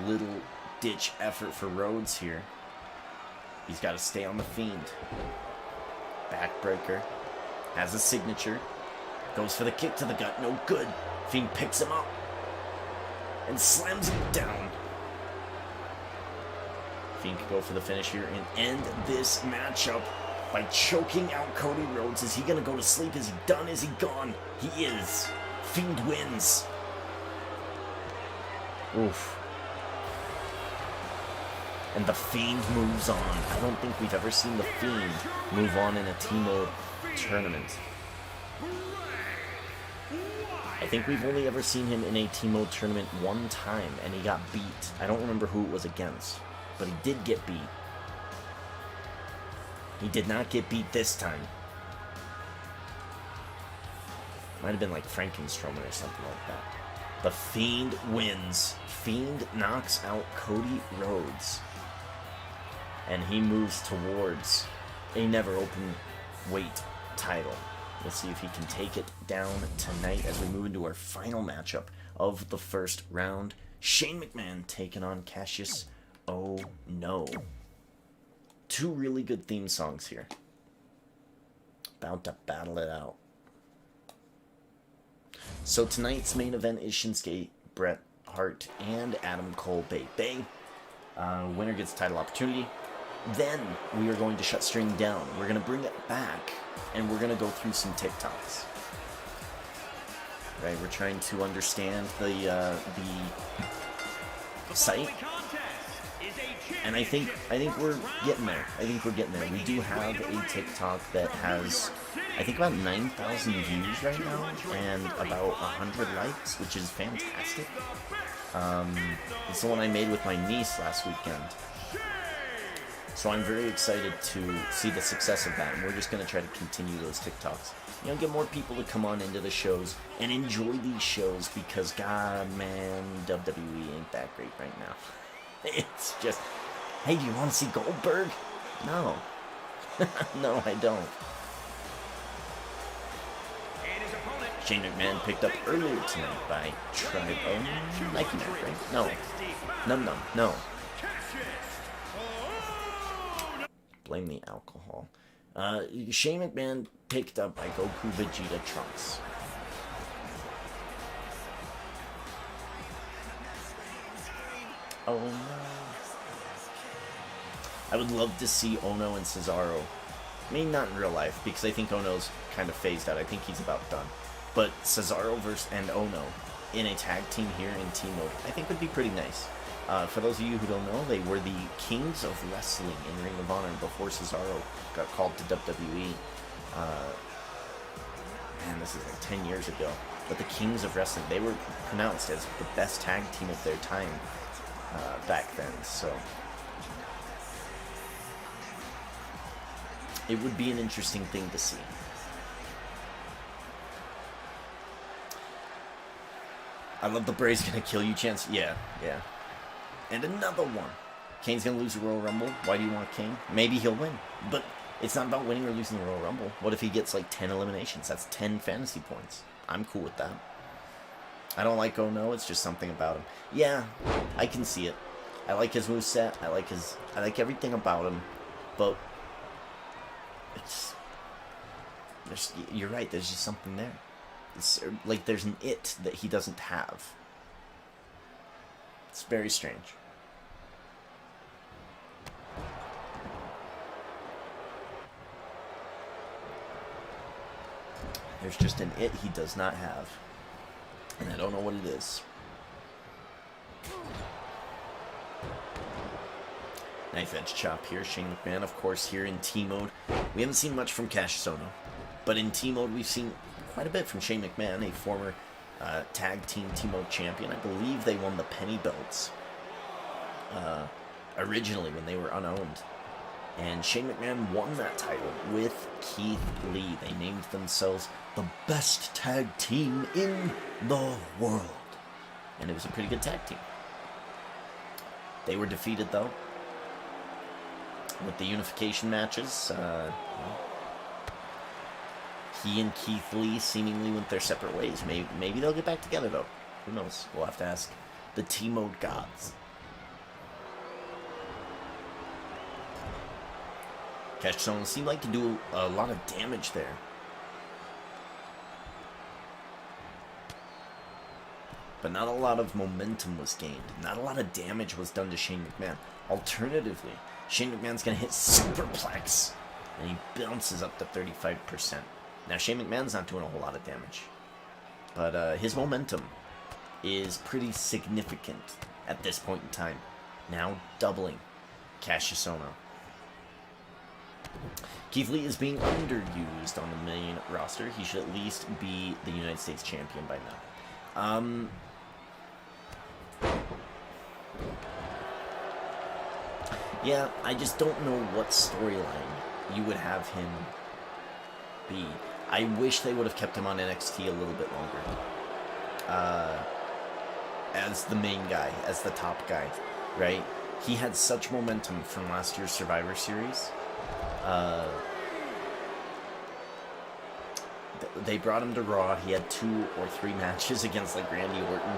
little ditch effort for Rhodes here. He's got to stay on the Fiend. Backbreaker. Has a signature. Goes for the kick to the gut. No good. Fiend picks him up and slams him down. Fiend could go for the finish here and end this matchup by choking out Cody Rhodes. Is he going to go to sleep? Is he done? Is he gone? He is. Fiend wins. Oof. And the Fiend moves on. I don't think we've ever seen the Fiend move on in a T-Mode tournament. I think we've only ever seen him in a T-Mode tournament one time, and he got beat. I don't remember who it was against, but he did get beat. He did not get beat this time. Might have been like Frankenstrowman or something like that. The Fiend wins. Fiend knocks out Cody Rhodes. And he moves towards a never open weight title. We'll see if he can take it down tonight as we move into our final matchup of the first round. Shane McMahon taking on Cassius. Oh no. Two really good theme songs here. About to battle it out. So tonight's main event is Shinsuke, Bret Hart, and Adam Cole Bay. Winner gets title opportunity. Then we are going to shut String down. We're going to bring it back, and we're going to go through some TikToks. Right, we're trying to understand the site, and I think we're getting there. We do have a TikTok that has, I think, about 9,000 views right now, and about 100 likes, which is fantastic. It's the one I made with my niece last weekend. So I'm very excited to see the success of that, and we're just going to try to continue those TikToks. You know, get more people to come on into the shows and enjoy these shows, because, God, man, WWE ain't that great right now. It's just, hey, do you want to see Goldberg? No. No, I don't. Shane McMahon picked up earlier tonight by Nike Mac, right? No. Blame the alcohol. Shane McMahon picked up by Goku Vegeta Trunks. Oh no. I would love to see Ono and Cesaro. I mean, not in real life, because I think Ono's kind of phased out. I think he's about done. But Cesaro and Ono in a tag team here in T-Mode, I think would be pretty nice. For those of you who don't know, they were the Kings of Wrestling in Ring of Honor before Cesaro got called to WWE. Man, this is like 10 years ago. But the Kings of Wrestling, they were pronounced as the best tag team of their time back then. So it would be an interesting thing to see. I love the Bray's gonna kill you chance. Yeah, yeah. And another one. Kane's gonna lose the Royal Rumble. Why do you want Kane? Maybe he'll win. But it's not about winning or losing the Royal Rumble. What if he gets like 10 eliminations? That's 10 fantasy points. I'm cool with that. I don't like Oh No, it's just something about him. Yeah, I can see it. I like his moveset. I like everything about him. But you're right, there's just something there. It's like there's an it that he doesn't have. It's very strange. There's just an it he does not have. And I don't know what it is. Knife edge chop here. Shane McMahon, of course, here in T mode. We haven't seen much from Cassius Ohno, but in T mode we've seen quite a bit from Shane McMahon, a former tag team T mode champion. I believe they won the penny belts originally when they were unowned. And Shane McMahon won that title with Keith Lee. They named themselves the best tag team in the world. And it was a pretty good tag team. They were defeated, though, with the unification matches. He and Keith Lee seemingly went their separate ways. Maybe they'll get back together, though. Who knows? We'll have to ask the T-Mode gods. Cassius Ohno seemed like to do a lot of damage there. But not a lot of momentum was gained. Not a lot of damage was done to Shane McMahon. Alternatively, Shane McMahon's going to hit Superplex, and he bounces up to 35%. Now, Shane McMahon's not doing a whole lot of damage, but his momentum is pretty significant at this point in time. Now doubling Cassius Ohno. Keith Lee is being underused on the main roster. He should at least be the United States champion by now. Yeah, I just don't know what storyline you would have him be. I wish they would have kept him on NXT a little bit longer. As the main guy, as the top guy, right? He had such momentum from last year's Survivor Series. They brought him to Raw. He had 2 or 3 matches against like Randy Orton,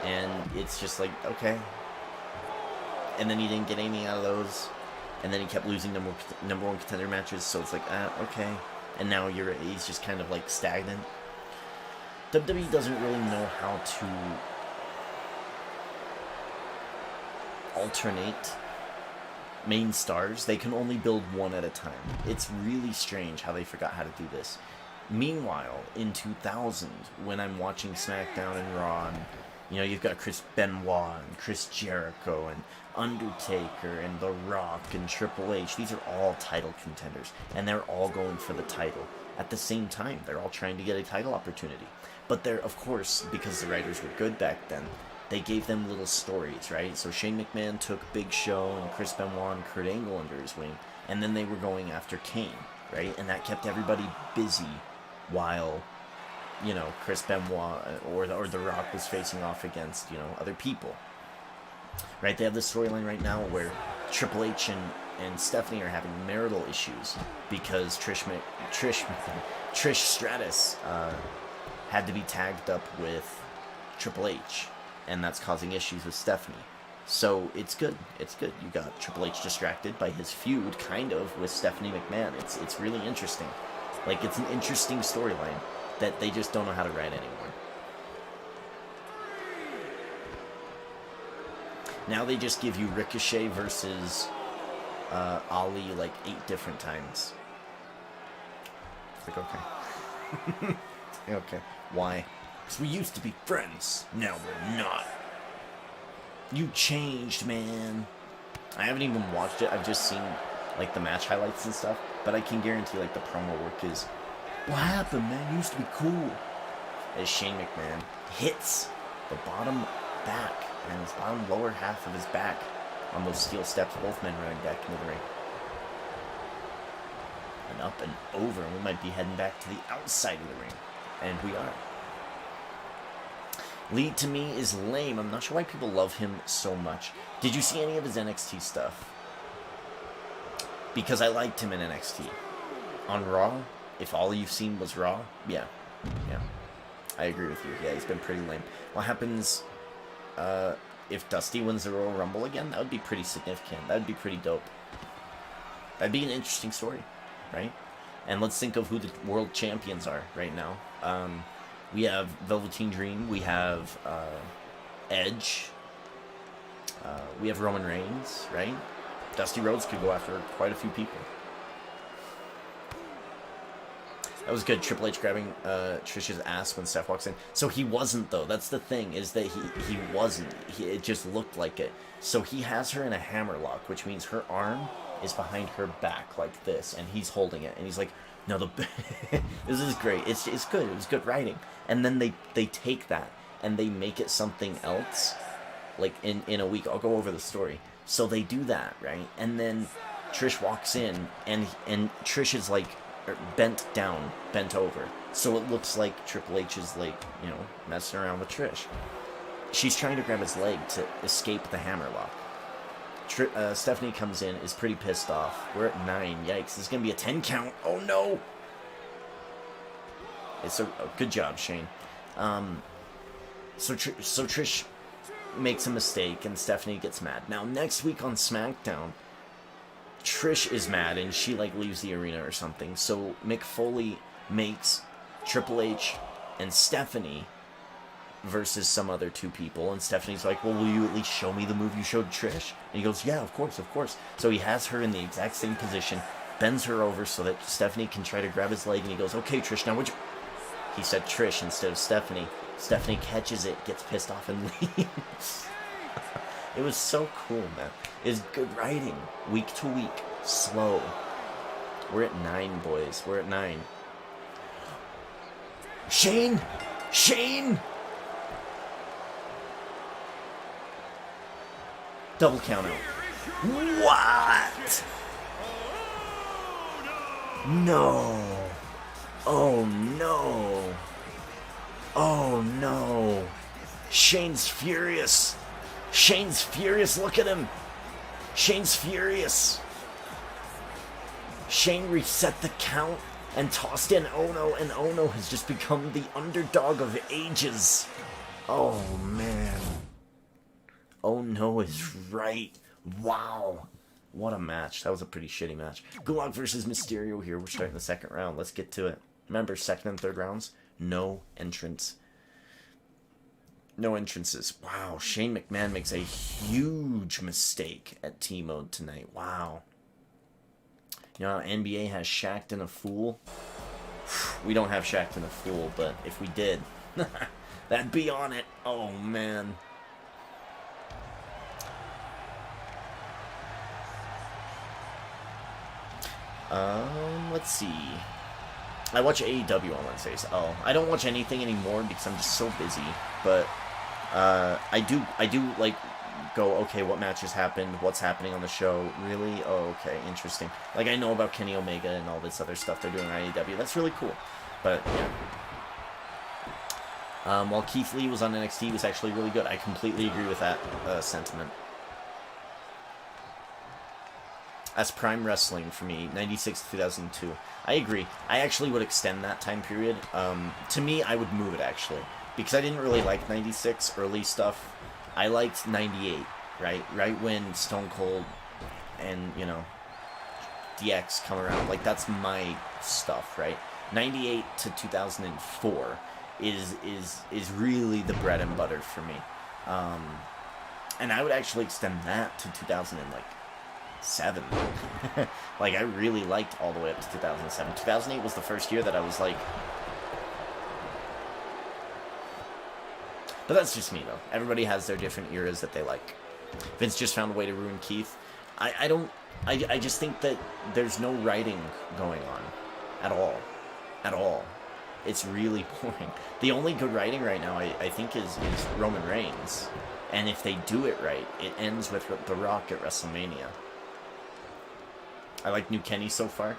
and it's just like, okay. And then he didn't get anything out of those, and then he kept losing number one contender matches. So it's like, okay. And now he's just kind of like stagnant. WWE doesn't really know how to alternate main stars. They can only build one at a time. It's really strange how they forgot how to do this. Meanwhile, in 2000, when I'm watching SmackDown and Raw, and, you know, you've got Chris Benoit and Chris Jericho and Undertaker and The Rock and Triple H. These are all title contenders, and they're all going for the title at the same time. They're all trying to get a title opportunity. But they're, of course, because the writers were good back then, they gave them little stories, right? So Shane McMahon took Big Show and Chris Benoit and Kurt Angle under his wing, and then they were going after Kane, right? And that kept everybody busy while, you know, Chris Benoit or The Rock was facing off against, you know, other people, right? They have this storyline right now where Triple H and Stephanie are having marital issues because Trish Stratus had to be tagged up with Triple H, and that's causing issues with Stephanie. So it's good. It's good. You got Triple H distracted by his feud, kind of, with Stephanie McMahon. It's really interesting. Like, it's an interesting storyline that they just don't know how to write anymore. Now they just give you Ricochet versus Ali like 8 different times. It's like, okay. Okay. Why? Because we used to be friends. Now we're not. You changed, man. I haven't even watched it. I've just seen like the match highlights and stuff. But I can guarantee like the promo work is, what happened, man? You used to be cool. As Shane McMahon hits the bottom back and his bottom lower half of his back on those steel steps, both men running back into the ring. And up and over, and we might be heading back to the outside of the ring. And we are. Lee, to me, is lame. I'm not sure why people love him so much. Did you see any of his NXT stuff? Because I liked him in NXT. On Raw, if all you've seen was Raw, yeah. I agree with you. Yeah, he's been pretty lame. What happens if Dusty wins the Royal Rumble again? That would be pretty significant. That would be pretty dope. That'd be an interesting story, right? And let's think of who the world champions are right now. We have Velveteen Dream. We have Edge. We have Roman Reigns, right? Dusty Rhodes could go after quite a few people. That was good. Triple H grabbing Trish's ass when Steph walks in. So he wasn't, though. That's the thing, is that he wasn't. It just looked like it. So he has her in a hammerlock, which means her arm is behind her back like this, and he's holding it. And he's like, no, this is great. It's good. It was good writing. And then they take that, and they make it something else, like in a week. I'll go over the story. So they do that, right? And then Trish walks in, and Trish is like bent down, bent over. So it looks like Triple H is like, messing around with Trish. She's trying to grab his leg to escape the hammerlock. Stephanie comes in, is pretty pissed off. We're at 9. Yikes, this is going to be a 10 count. Oh no! It's a good job, Shane. So Trish makes a mistake, and Stephanie gets mad. Now, next week on SmackDown, Trish is mad, and she, leaves the arena or something. So Mick Foley makes Triple H and Stephanie versus some other 2 people. And Stephanie's like, well, will you at least show me the move you showed Trish? And he goes, yeah, of course. So he has her in the exact same position, bends her over so that Stephanie can try to grab his leg, and he goes, okay, Trish, now would you... He said Trish instead of Stephanie. Stephanie catches it, gets pissed off, and leaves. It was so cool, man. It's good writing. Week to week. Slow. We're at 9, boys. We're at 9. Shane! Double count out. What? No. Oh, no. Oh, no. Shane's furious. Look at him. Shane's furious. Shane reset the count and tossed in Ono, and Ono has just become the underdog of ages. Oh, man. Ono is right. Wow. What a match. That was a pretty shitty match. Gulak versus Mysterio here. We're starting the second round. Let's get to it. Remember, second and third rounds, no entrance. No entrances. Wow, Shane McMahon makes a huge mistake at T-Mode tonight. Wow. You know how NBA has Shaq'd and a Fool? We don't have Shaq'd and a Fool, but if we did, that'd be on it. Oh, man. Let's see. I watch AEW on Wednesdays. Oh, I don't watch anything anymore because I'm just so busy. But I do go, okay, what matches happened? What's happening on the show? Really? Oh, okay, interesting. I know about Kenny Omega and all this other stuff they're doing on AEW. That's really cool. But yeah. While Keith Lee was on NXT, he was actually really good. I completely agree with that sentiment. That's prime wrestling for me, 96 to 2002. I agree. I actually would extend that time period. To me, I would move it, actually. Because I didn't really like 96 early stuff. I liked 98, right? Right when Stone Cold and, DX come around. That's my stuff, right? 98 to 2004 is really the bread and butter for me. And I would actually extend that to 2007. I really liked all the way up to 2007. 2008 was the first year that I was like... But that's just me, though. Everybody has their different eras that they like. Vince just found a way to ruin Keith. I just think that there's no writing going on. At all. At all. It's really boring. The only good writing right now, I think, is Roman Reigns. And if they do it right, it ends with The Rock at WrestleMania. I like New Kenny so far.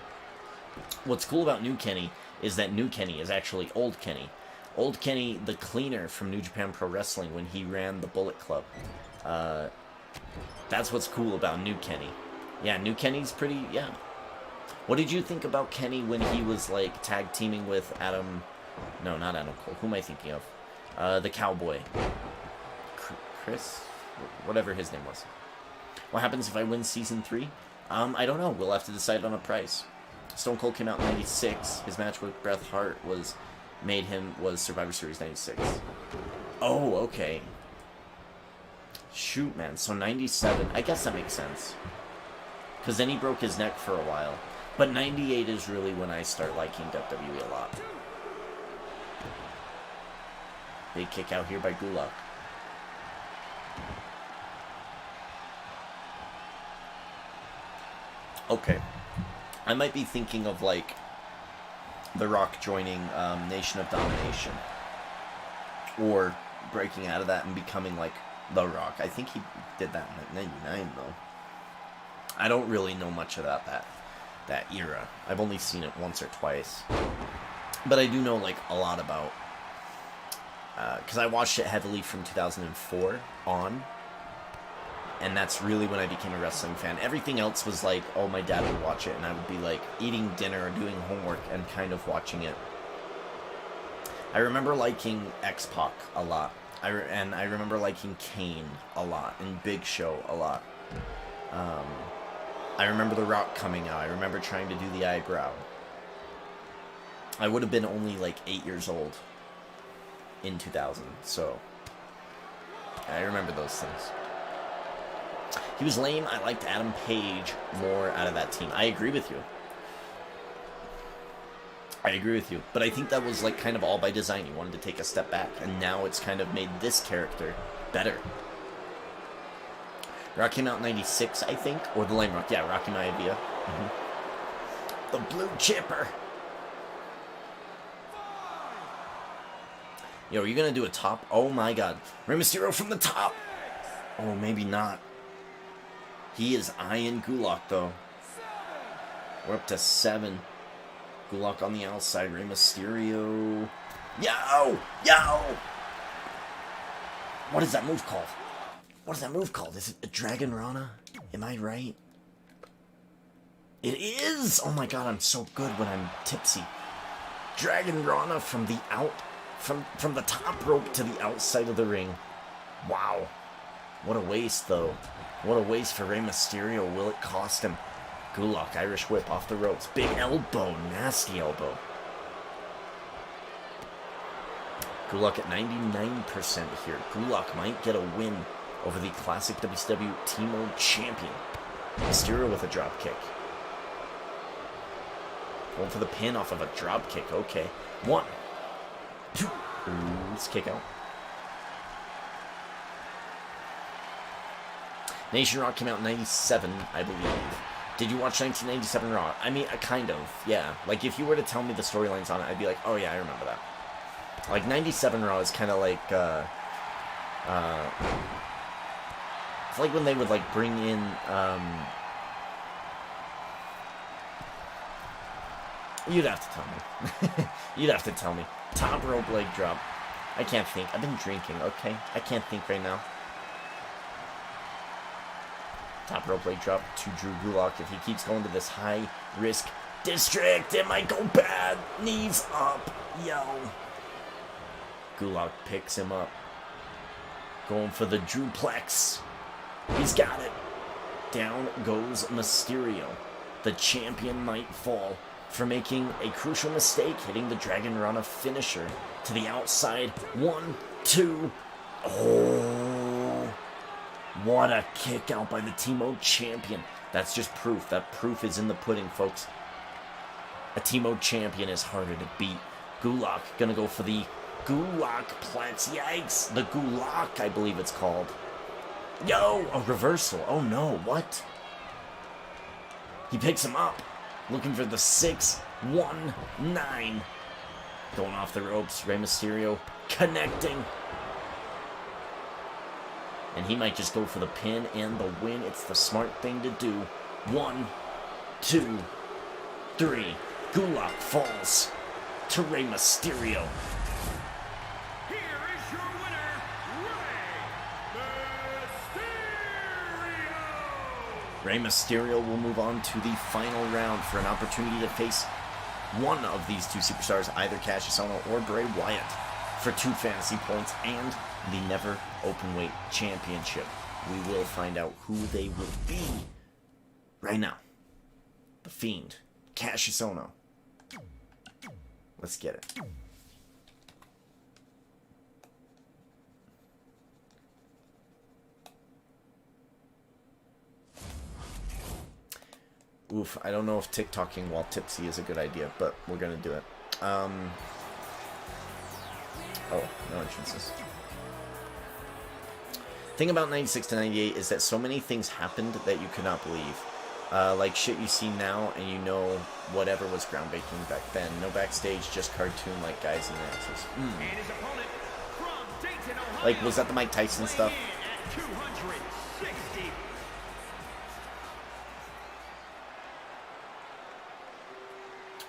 What's cool about New Kenny is that New Kenny is actually old Kenny. Old Kenny, the cleaner from New Japan Pro Wrestling when he ran the Bullet Club. That's what's cool about New Kenny. Yeah, New Kenny's pretty, yeah. What did you think about Kenny when he was, like, tag teaming with Adam... No, not Adam Cole. Who am I thinking of? The Cowboy. Chris? Whatever his name was. What happens if I win Season 3? I don't know. We'll have to decide on a price. Stone Cold came out in 96. His match with Bret Hart was Survivor Series 96. Oh, okay. Shoot, man. So 97. I guess that makes sense. Because then he broke his neck for a while. But 98 is really when I start liking WWE a lot. Big kick out here by Gulak. Okay. I might be thinking of, like, The Rock joining Nation of Domination. Or breaking out of that and becoming, like, The Rock. I think he did that in 99, though. I don't really know much about that era. I've only seen it once or twice. But I do know, like, a lot about... because I watched it heavily from 2004 on. And that's really when I became a wrestling fan. Everything else was like, oh, my dad would watch it, and I would be like eating dinner or doing homework and kind of watching it. I remember liking X-Pac a lot. And I remember liking Kane a lot, and Big Show a lot. I remember The Rock coming out. I remember trying to do the eyebrow. I would have been only like 8 years old in 2000, so I remember those things. He was lame. I liked Adam Page more out of that team. I agree with you. But I think that was like kind of all by design. He wanted to take a step back, and now it's kind of made this character better. Rock came out in 96, I think, or the Lame Rock. Yeah, Rocky Maivia. The Blue Chipper. Yo, are you gonna do a top? Oh my god. Rey Mysterio from the top. Oh, maybe not. He is eyeing Gulak, though. We're up to 7. Gulak on the outside. Rey Mysterio. Yo! Yo! What is that move called? What is that move called? Is it a Dragon Rana? Am I right? It is! Oh my god, I'm so good when I'm tipsy. Dragon Rana from the from the top rope to the outside of the ring. Wow. What a waste, though. What a waste for Rey Mysterio. Will it cost him? Gulak, Irish whip off the ropes. Big elbow. Nasty elbow. Gulak at 99% here. Gulak might get a win over the classic WCW Team Mode champion. Mysterio with a drop kick. Going for the pin off of a drop kick. Okay. 1, 2. Let's kick out. Nation Rock came out in 97, I believe. Did you watch 1997 Raw? I mean, kind of, yeah. Like, if you were to tell me the storylines on it, I'd be like, oh yeah, I remember that. Like, 97 Raw is kind of like, it's like when they would, like, bring in, you'd have to tell me. You'd have to tell me. Top rope leg drop. I can't think. I've been drinking, okay? I can't think right now. Top rope leg drop to Drew Gulak. If he keeps going to this high risk district, it might go bad. Knees up. Yo. Gulak picks him up. Going for the Drewplex. He's got it. Down goes Mysterio. The champion might fall for making a crucial mistake, hitting the Dragon Rana finisher to the outside. 1, 2. Oh. What a kick out by the T-Mode champion. That's just proof. That proof is in the pudding, folks. A T-Mode champion is harder to beat. Gulak gonna go for the Gulak Plex. Yikes. The Gulak, I believe it's called. Yo, a reversal. Oh no, what? He picks him up. Looking for the 6-1-9. Going off the ropes. Rey Mysterio connecting. And he might just go for the pin and the win. It's the smart thing to do. 1, 2, 3. Gulak falls to Rey Mysterio. Rey Mysterio will move on to the final round for an opportunity to face one of these two superstars, either Cassius Ohno or Bray Wyatt, for 2 fantasy points and the Never Openweight Championship. We will find out who they will be right now. The Fiend, Cassius Ohno. Let's get it. Oof, I don't know if TikToking while tipsy is a good idea, but we're gonna do it. Oh, no entrances. Thing about 96 to 98 is that so many things happened that you could not believe. Like shit you see now, and you know whatever was groundbreaking back then. No backstage, just cartoon-like guys and announcers. And his opponent from Dayton, Ohio, Like, was that the Mike Tyson stuff? at 260.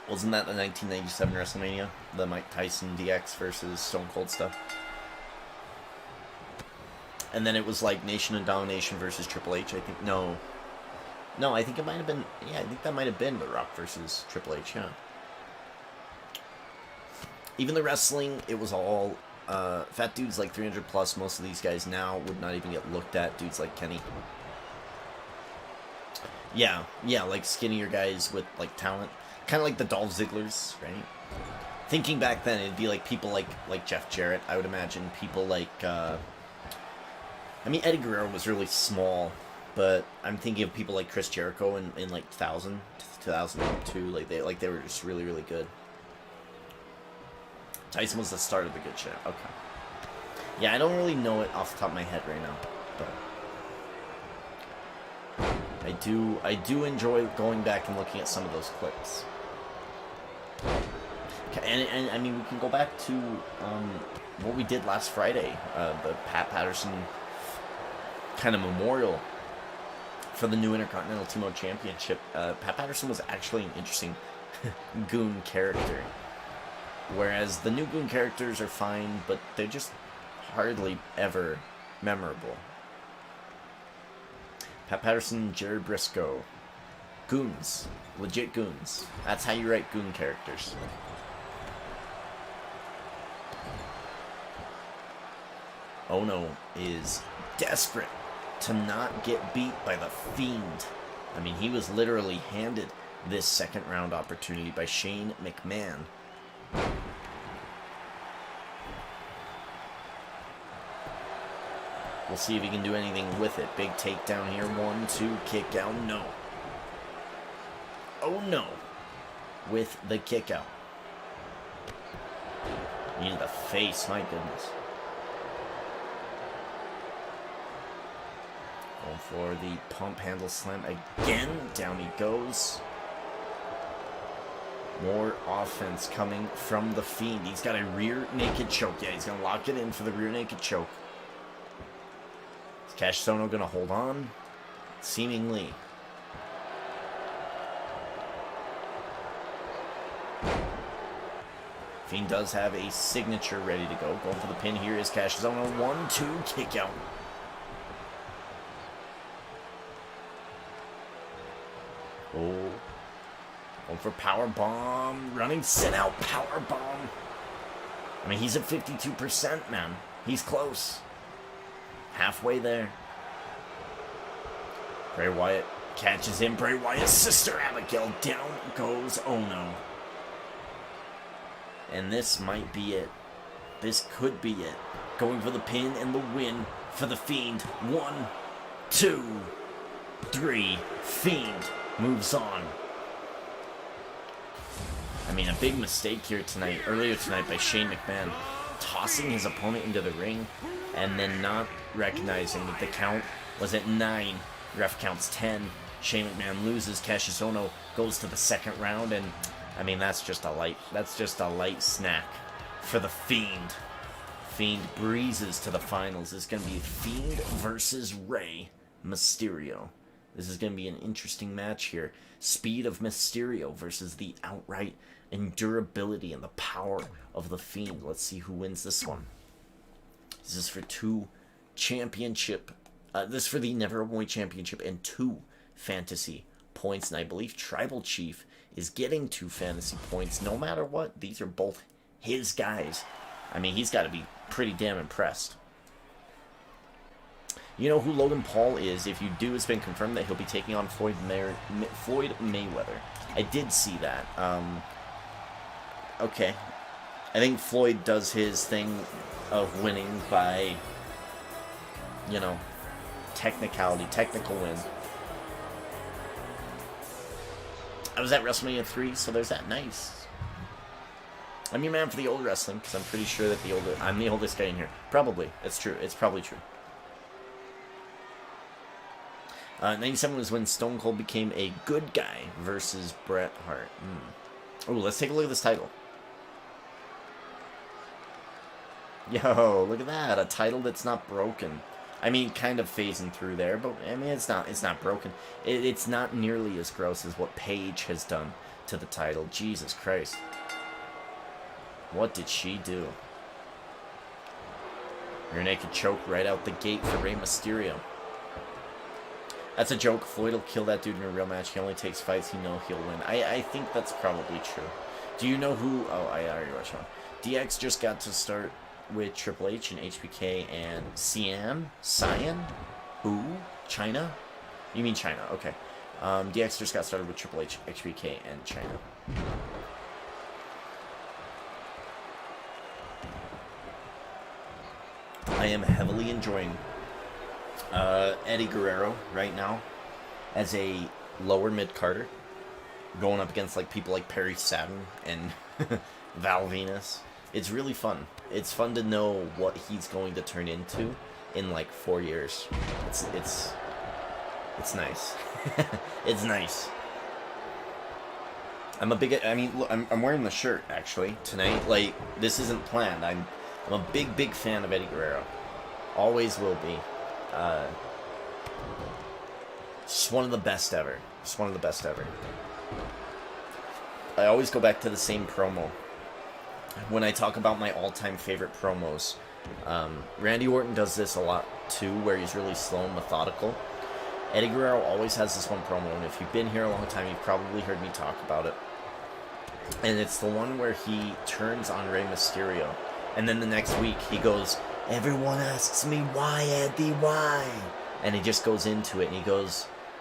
Wasn't that the 1997 WrestleMania? The Mike Tyson DX versus Stone Cold stuff? And then it was like Nation of Domination versus Triple H, I think. No, I think it might have been... Yeah, I think that might have been The Rock versus Triple H, yeah. Even the wrestling, it was all... fat dudes like 300 plus. Most of these guys now would not even get looked at. Dudes like Kenny. Yeah, like skinnier guys with like talent. Kind of like the Dolph Zigglers, right? Thinking back then, it'd be like people like Jeff Jarrett, I would imagine. People like... I mean, Eddie Guerrero was really small, but I'm thinking of people like Chris Jericho in like 2002. Like they were just really, really good. Tyson was the start of the good shit. Okay. Yeah, I don't really know it off the top of my head right now, but I do enjoy going back and looking at some of those clips. Okay, and I mean, we can go back to what we did last Friday, the Pat Patterson kind of memorial for the new Intercontinental Team Championship. Pat Patterson was actually an interesting goon character, whereas the new goon characters are fine, but they're just hardly ever memorable. Pat Patterson, Jared Briscoe, goons, legit goons. That's how you write goon characters. Ohno is desperate to not get beat by the Fiend. I mean, he was literally handed this second round opportunity by Shane McMahon. We'll see if he can do anything with it. Big takedown here. 1, 2, kick out. No. Oh no. With the kick out. In the face, my goodness. Going for the pump handle slam again. Down he goes. More offense coming from the Fiend. He's got a rear naked choke. Yeah, he's going to lock it in for the rear naked choke. Is Cassius Ohno going to hold on? Seemingly. Fiend does have a signature ready to go. Going for the pin here is Cassius Ohno. 1, 2, kick out. Oh. Going for power bomb. Running sit out power bomb. I mean, he's at 52%, man. He's close. Halfway there. Bray Wyatt catches him. Bray Wyatt's sister Abigail. Down goes Ohno. And this might be it. This could be it. Going for the pin and the win for the Fiend. 1, 2, 3. Fiend moves on. I mean, a big mistake here tonight, earlier tonight by Shane McMahon, tossing his opponent into the ring and then not recognizing that the count was at 9. Ref counts 10. Shane McMahon loses. Cassius Ohno goes to the second round, and I mean, that's just a light snack for the Fiend. Fiend breezes to the finals. It's going to be Fiend versus Rey Mysterio. This is going to be an interesting match here. Speed of Mysterio versus the outright endurability and the power of the Fiend. Let's see who wins this one. This is for 2 championship. This is for the Never Openweight Championship and 2 fantasy points, and I believe Tribal Chief is getting 2 fantasy points. No matter what, these are both his guys. I mean, he's got to be pretty damn impressed. You know who Logan Paul is? If you do, it's been confirmed that he'll be taking on Floyd Mayweather. I did see that. Okay. I think Floyd does his thing of winning by, you know, technical win. I was at WrestleMania 3, so there's that. Nice. I'm your man for the old wrestling, because I'm pretty sure that I'm the oldest guy in here. Probably. It's true. It's probably true. 97 was when Stone Cold became a good guy versus Bret Hart. Oh, let's take a look at this title. Yo, look at that. A title that's not broken. I mean, kind of phasing through there, but I mean, it's not broken. It's not nearly as gross as what Paige has done to the title. Jesus Christ. What did she do? Rear naked choke right out the gate for Rey Mysterio. That's a joke. Floyd will kill that dude in a real match. He only takes fights he knows he'll win. I think that's probably true. Do you know who... Oh, I already watched one. DX just got to start with Triple H and HBK and Cyan? Who? China? You mean China. Okay. DX just got started with Triple H, HBK, and China. I am heavily enjoying Eddie Guerrero right now as a lower mid-carder, going up against like people like Perry Saturn and Val Venus. It's really fun. It's fun to know what he's going to turn into in like 4 years. It's nice. It's nice. Look, I'm wearing the shirt actually tonight. Like, this isn't planned. I'm a big fan of Eddie Guerrero. Always will be. Just one of the best ever. Just one of the best ever. I always go back to the same promo when I talk about my all-time favorite promos. Randy Orton does this a lot too, where he's really slow and methodical. Eddie Guerrero always has this one promo, and if you've been here a long time, you've probably heard me talk about it. And it's the one where he turns on Rey Mysterio, and then the next week he goes, "Everyone asks me why, Eddie, why?" And he just goes into it, and he goes,